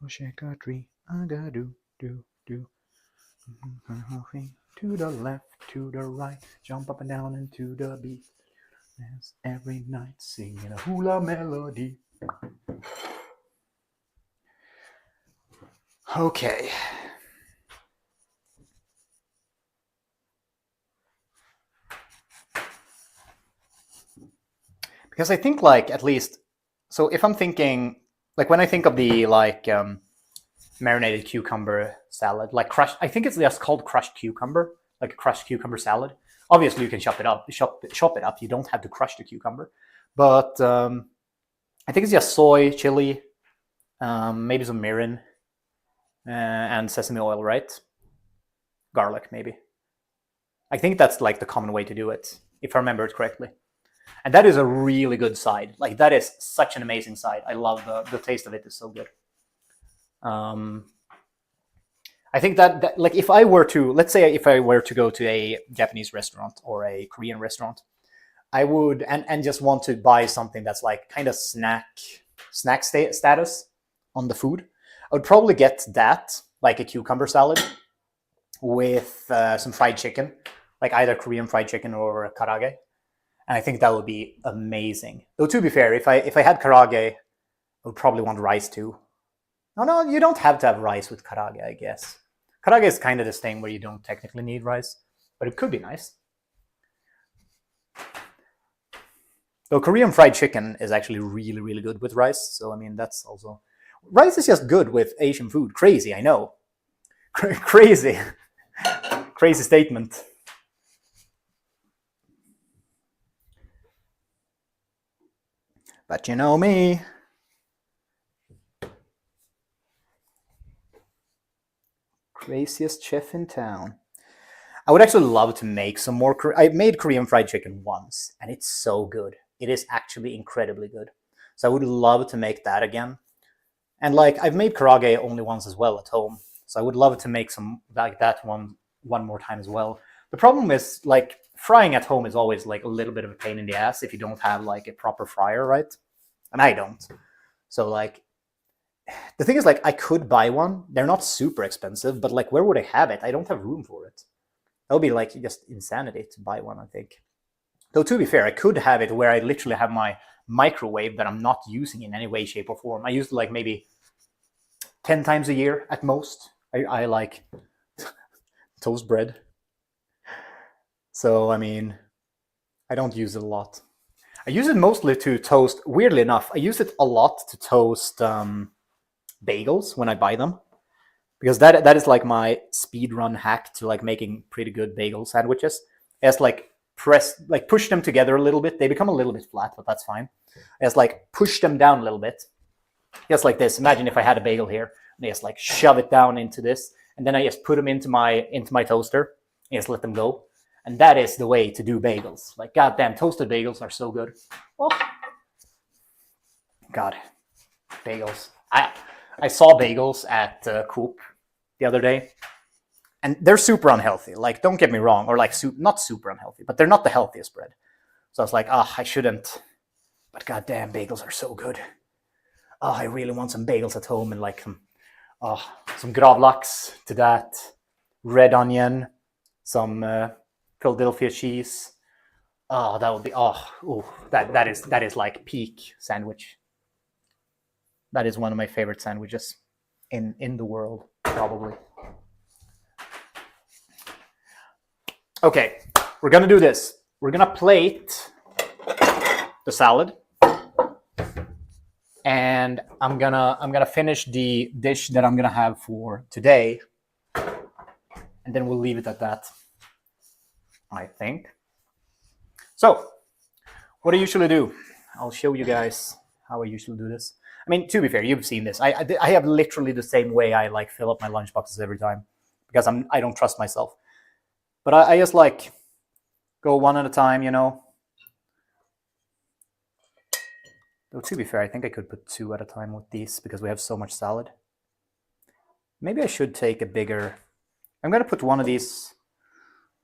Shake a tree, I gotta do, do, do. To the left, to the right, jump up and down into the beat. Dance every night, singing a hula melody. Okay. Because I think, like, at least, so if I'm thinking, like, when I think of the, like, marinated cucumber salad, like crushed, I think it's just called crushed cucumber, like a crushed cucumber salad. Obviously, you can chop it up. You don't have to crush the cucumber. But I think it's just soy, chili, maybe some mirin, and sesame oil, right? Garlic, maybe. I think that's like the common way to do it, if I remember it correctly. And that is a really good side. Like, that is such an amazing side. I love the taste of it. Is so good. I think that, like, if I were to, let's say if I were to go to a Japanese restaurant or a Korean restaurant, I would, and just want to buy something that's like kind of snack status on the food, I would probably get that, like a cucumber salad with some fried chicken, like either Korean fried chicken or karaage. And I think that would be amazing. Though, to be fair, if I had karaage, I would probably want rice too. No, you don't have to have rice with karaage, I guess. Karaage is kind of this thing where you don't technically need rice, but it could be nice. Though Korean fried chicken is actually really, really good with rice. So, I mean, that's also... Rice is just good with Asian food. Crazy, I know. Crazy. Crazy statement. But you know me. Craziest chef in town. I would actually love to make some more. I made Korean fried chicken once, and it's so good. It is actually incredibly good. So I would love to make that again. And like, I've made karaage only once as well at home. So I would love to make some like that one more time as well. The problem is, like, frying at home is always like a little bit of a pain in the ass if you don't have like a proper fryer, right? And I don't. So like, the thing is, like, I could buy one. They're not super expensive, but like, where would I have it? I don't have room for it. That would be like just insanity to buy one, I think. Though, to be fair, I could have it where I literally have my microwave that I'm not using in any way, shape, or form. I use it like maybe 10 times a year at most. I like toast bread. So, I mean, I don't use it a lot. I use it mostly to toast, weirdly enough, I use it a lot to toast bagels when I buy them. Because that is like my speed run hack to like making pretty good bagel sandwiches. It's like push them together a little bit. They become a little bit flat, but that's fine. It's like push them down a little bit. Just like this. Imagine if I had a bagel here, and I just like shove it down into this, and then I just put them into my toaster and just let them go. And that is the way to do bagels. Like, goddamn, toasted bagels are so good. Oh, God, bagels. I saw bagels at Coop the other day, and they're super unhealthy. Like, don't get me wrong, or like not super unhealthy, but they're not the healthiest bread. So I was like, I shouldn't. But goddamn, bagels are so good. I really want some bagels at home, and like some gravlax to that, red onion, some Philadelphia cheese. That would be that is like peak sandwich. That is one of my favorite sandwiches in the world, probably. Okay, we're gonna do this. We're gonna plate the salad, and I'm gonna finish the dish that I'm gonna have for today, and then we'll leave it at that, I think. So, what I usually do, I'll show you guys how I usually do this. I mean, to be fair, you've seen this. I have literally the same way I like fill up my lunch boxes every time, because I don't trust myself. But I just like go one at a time, you know. Though, to be fair, I think I could put two at a time with these because we have so much salad. Maybe I should take a bigger... I'm going to put one of these...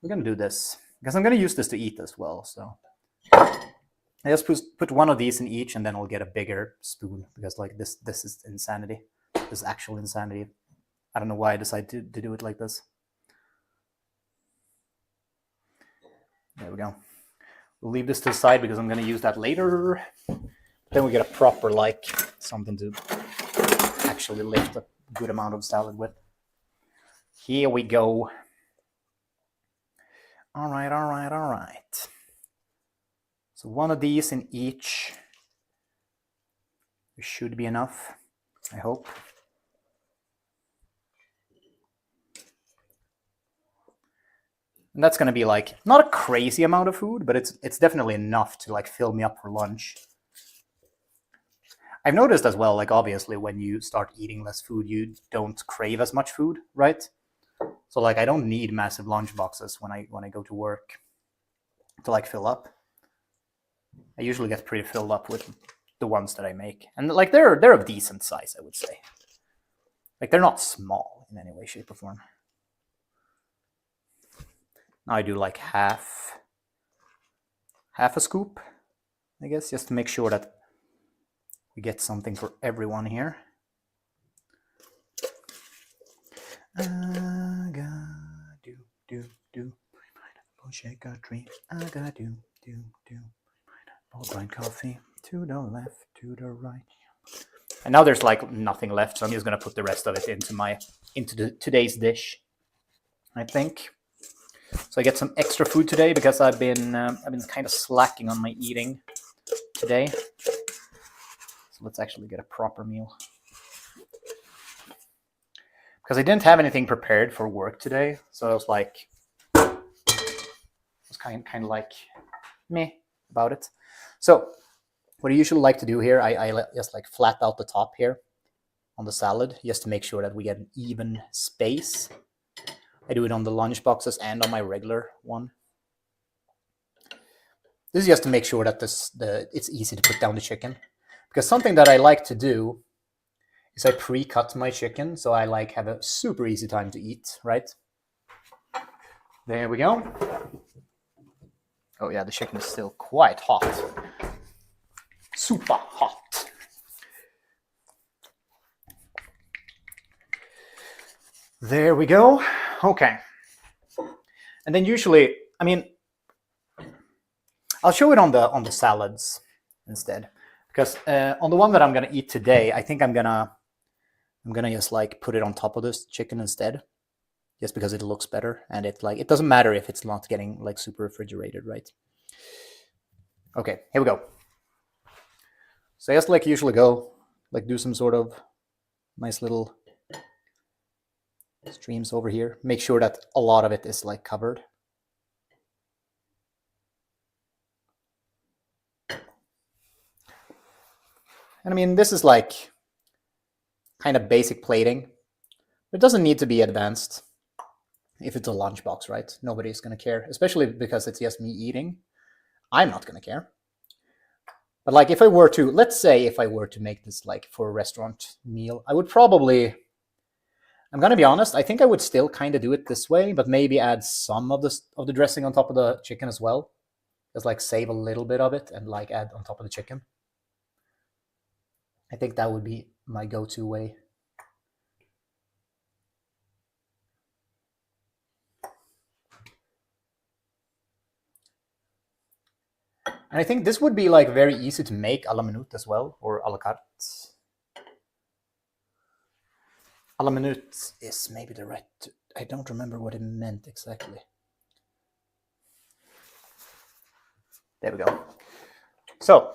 We're going to do this because I'm going to use this to eat as well, so... I just put one of these in each, and then I'll get a bigger spoon, because like this is insanity. This is actual insanity. I don't know why I decided to do it like this. There we go. We'll leave this to the side because I'm going to use that later. Then we get a proper, like, something to actually lift a good amount of salad with. Here we go. All right, all right, all right. So one of these in each. It should be enough, I hope. And that's going to be like not a crazy amount of food, but it's definitely enough to like fill me up for lunch. I've noticed as well, like obviously when you start eating less food, you don't crave as much food, right? So like I don't need massive lunch boxes when I go to work to like fill up. I usually get pretty filled up with the ones that I make, and like they're of decent size, I would say. Like they're not small in any way, shape, or form. Now I do like half a scoop, I guess, just to make sure that we get something for everyone here. I got do. Shake a tree. I got do. All grind coffee to the left, to the right. And now there's like nothing left, so I'm just gonna put the rest of it into today's dish, I think. So I get some extra food today because I've been kind of slacking on my eating today. So let's actually get a proper meal. Because I didn't have anything prepared for work today, so I was like, kind of like meh about it. So what I usually like to do here, I just like flat out the top here on the salad, just to make sure that we get an even space. I do it on the lunch boxes and on my regular one. This is just to make sure that it's easy to put down the chicken. Because something that I like to do is I pre-cut my chicken, so I like have a super easy time to eat, right? There we go. Oh yeah, the chicken is still quite hot. Super hot. There we go. Okay. And then usually, I mean, I'll show it on the salads instead, because on the one that I'm gonna eat today, I think I'm gonna just like put it on top of this chicken instead, just because it looks better, and it doesn't matter if it's not getting like super refrigerated, right? Okay, here we go. So just like usually go, like do some sort of nice little streams over here. Make sure that a lot of it is like covered. And I mean, this is like kind of basic plating. It doesn't need to be advanced if it's a lunchbox, right? Nobody's going to care, especially because it's just me eating. I'm not going to care. But like if I were to, let's say if I were to make this like for a restaurant meal, I would probably, I'm going to be honest, I think I would still kind of do it this way, but maybe add some of the dressing on top of the chicken as well. Just like save a little bit of it and like add on top of the chicken. I think that would be my go-to way. And I think this would be like very easy to make a la minute as well, or a la carte. A la minute is maybe the right, I don't remember what it meant exactly. There we go. So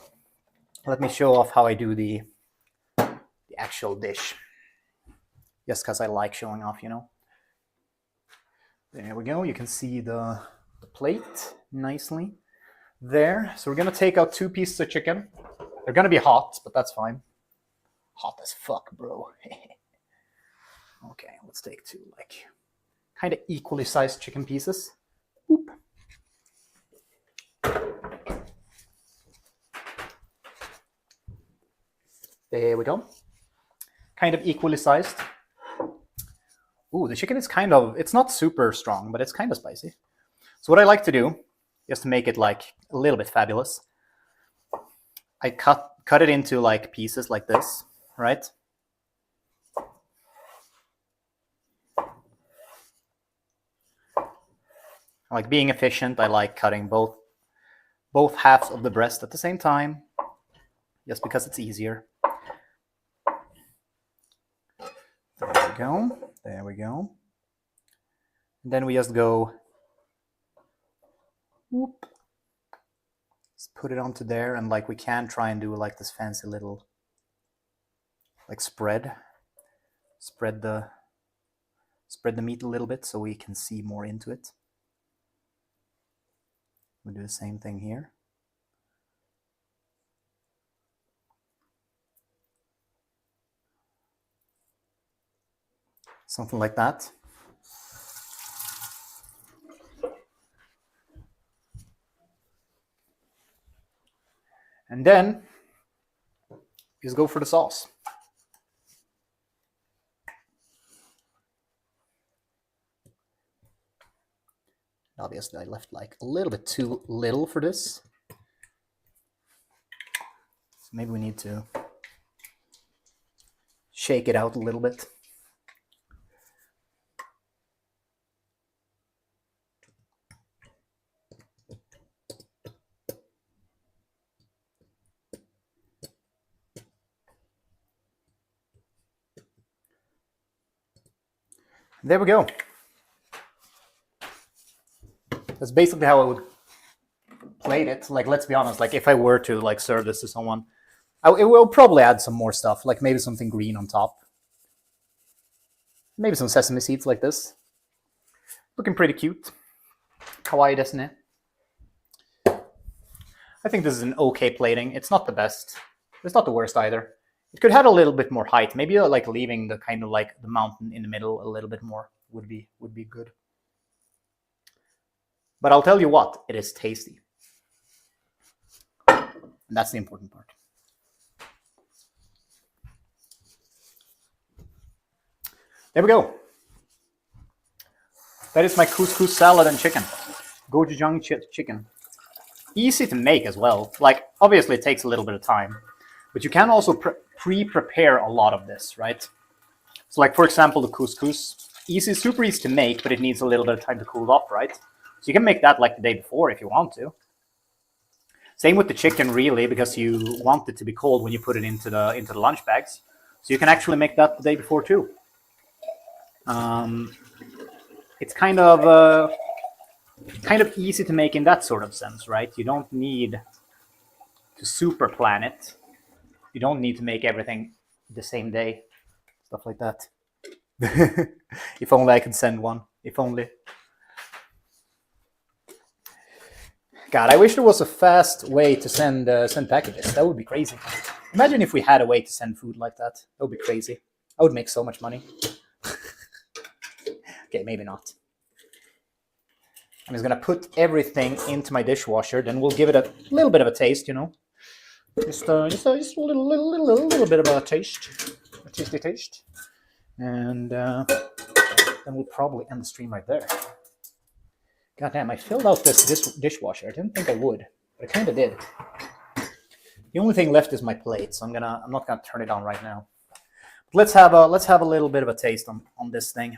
let me show off how I do the actual dish. Just because I like showing off, you know. There we go. You can see the plate nicely there. So we're going to take out 2 pieces of chicken. They're going to be hot, but that's fine. Hot as fuck, bro. Okay, let's take 2 like kind of equally sized chicken pieces. Oop. There we go. Kind of equally sized. Ooh, the chicken is kind of, it's not super strong, but it's kind of spicy. So what I like to do, just to make it like a little bit fabulous, I cut it into like pieces like this, right? I like being efficient. I like cutting both halves of the breast at the same time, just because it's easier. There we go. There we go. And then we just go, whoop. Just put it onto there, and like we can try and do like this fancy little like spread the meat a little bit so we can see more into it. We'll do the same thing here. Something like that. And then just go for the sauce. Obviously, I left like a little bit too little for this. So maybe we need to shake it out a little bit. There we go. That's basically how I would plate it. Like, let's be honest, like if I were to like serve this to someone, it will probably add some more stuff, like maybe something green on top. Maybe some sesame seeds like this. Looking pretty cute. Kawaii desu ne. I think this is an okay plating. It's not the best. It's not the worst either. It could have a little bit more height. Maybe like leaving the kind of like the mountain in the middle a little bit more would be good. But I'll tell you what, it is tasty. And that's the important part. There we go. That is my couscous salad and chicken. Gochjang chicken. Easy to make as well. Like, obviously it takes a little bit of time. But you can also pre-prepare a lot of this, right? So like, for example, the couscous. Super easy to make, but it needs a little bit of time to cool off, right? So you can make that like the day before if you want to. Same with the chicken, really, because you want it to be cold when you put it into the lunch bags. So you can actually make that the day before too. It's kind of easy to make in that sort of sense, right? You don't need to super plan it. You don't need to make everything the same day. Stuff like that. If only I could send one. If only. God, I wish there was a fast way to send packages. That would be crazy. Imagine if we had a way to send food like that. That would be crazy. I would make so much money. Okay, maybe not. I'm just gonna put everything into my dishwasher. Then we'll give it a little bit of a taste, you know. Just a little bit of a taste, a tasty taste, and then we'll probably end the stream right there. God damn, I filled out this dishwasher. I didn't think I would, but I kind of did. The only thing left is my plate, so I'm not gonna turn it on right now. But let's have a little bit of a taste on this thing.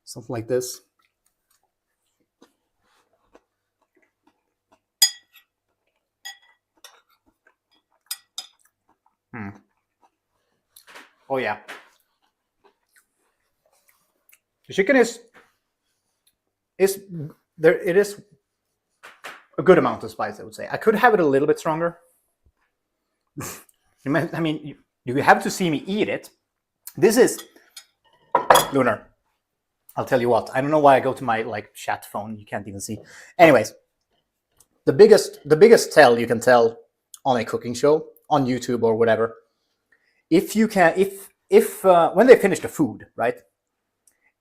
Something like this. Oh yeah. The chicken is there. It is a good amount of spice, I would say. I could have it a little bit stronger. I mean, you have to see me eat it. This is Lunar. I'll tell you what. I don't know why I go to my like chat phone. You can't even see. Anyways, the biggest tell you can tell on a cooking show on YouTube or whatever, if when they finish the food, right?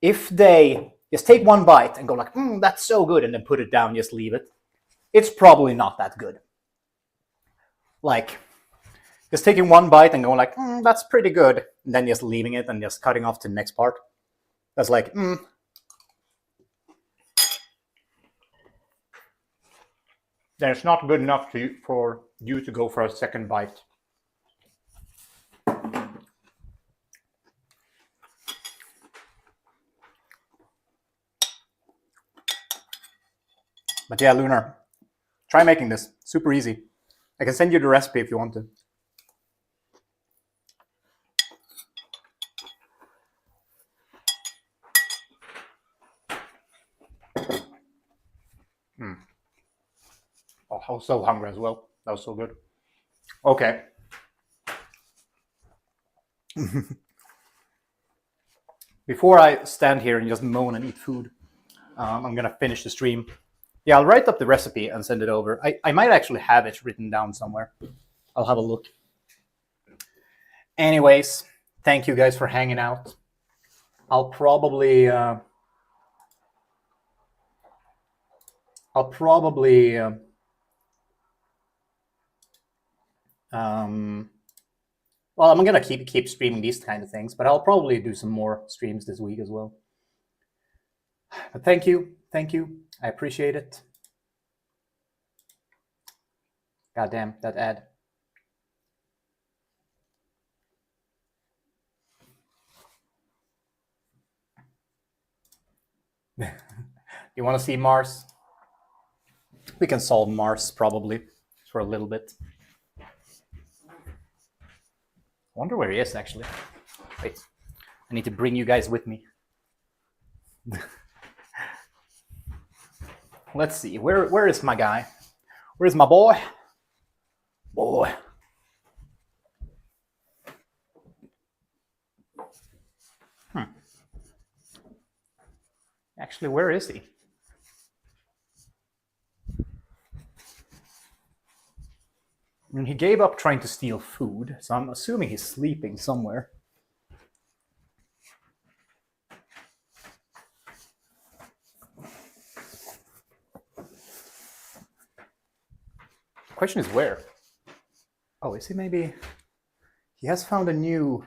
If they just take one bite and go like, that's so good, and then put it down, just leave it, it's probably not that good. Like, just taking one bite and going like, that's pretty good, and then just leaving it and just cutting off to the next part. That's like, then it's not good enough for you to go for a second bite. But yeah, Lunar, try making this. Super easy. I can send you the recipe if you want to. Oh, I was so hungry as well. That was so good. Okay. Before I stand here and just moan and eat food, I'm gonna finish the stream. Yeah, I'll write up the recipe and send it over. I might actually have it written down somewhere. I'll have a look. Anyways, thank you guys for hanging out. I'll probably well, I'm gonna keep streaming these kind of things, but I'll probably do some more streams this week as well. But thank you. I appreciate it. God damn, that ad. You want to see Mars? We can solve Mars probably for a little bit. I wonder where he is actually. Wait, I need to bring you guys with me. Let's see, where is my guy? Where's my boy? Boy. Actually, where is he? I mean, he gave up trying to steal food, so I'm assuming he's sleeping somewhere. The question is where? Oh, is he maybe... He has found a new...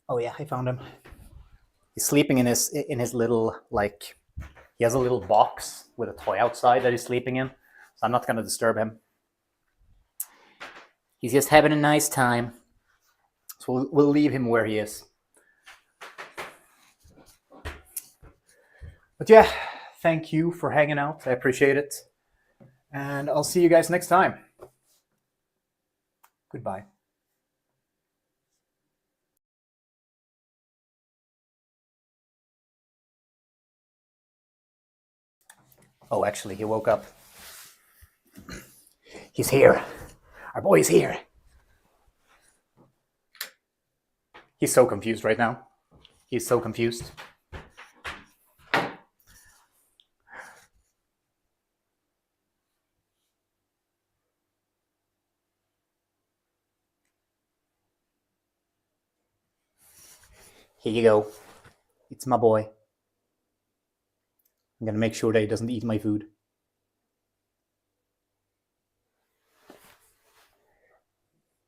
Oh yeah, I found him. He's sleeping in his little, like... He has a little box with a toy outside that he's sleeping in, so I'm not going to disturb him. He's just having a nice time. So we'll leave him where he is. But yeah, thank you for hanging out. I appreciate it. And I'll see you guys next time. Goodbye. Oh, actually, he woke up. He's here. Our boy's here. He's so confused right now. He's so confused. Here you go. It's my boy. I'm gonna make sure that he doesn't eat my food.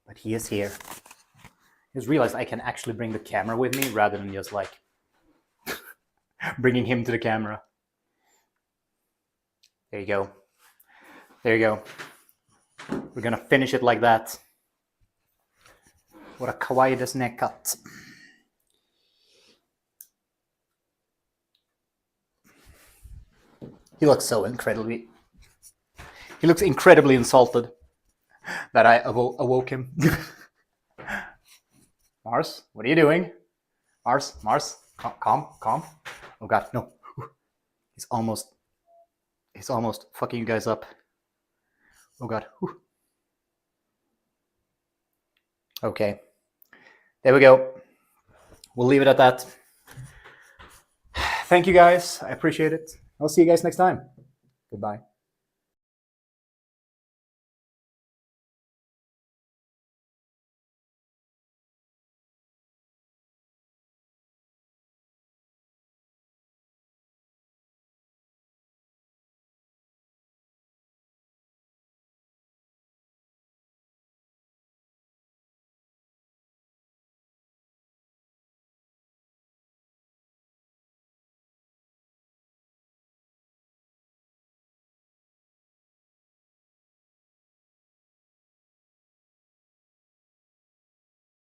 But he is here. I just realized I can actually bring the camera with me rather than just like bringing him to the camera. There you go. There you go. We're gonna finish it like that. What a kawaii desu ne cut. He looks so incredibly... He looks incredibly insulted that I awoke him. Mars, what are you doing? Mars, calm. Oh god, no. He's almost fucking you guys up. Oh god. Okay. There we go. We'll leave it at that. Thank you guys. I appreciate it. I'll see you guys next time. Goodbye.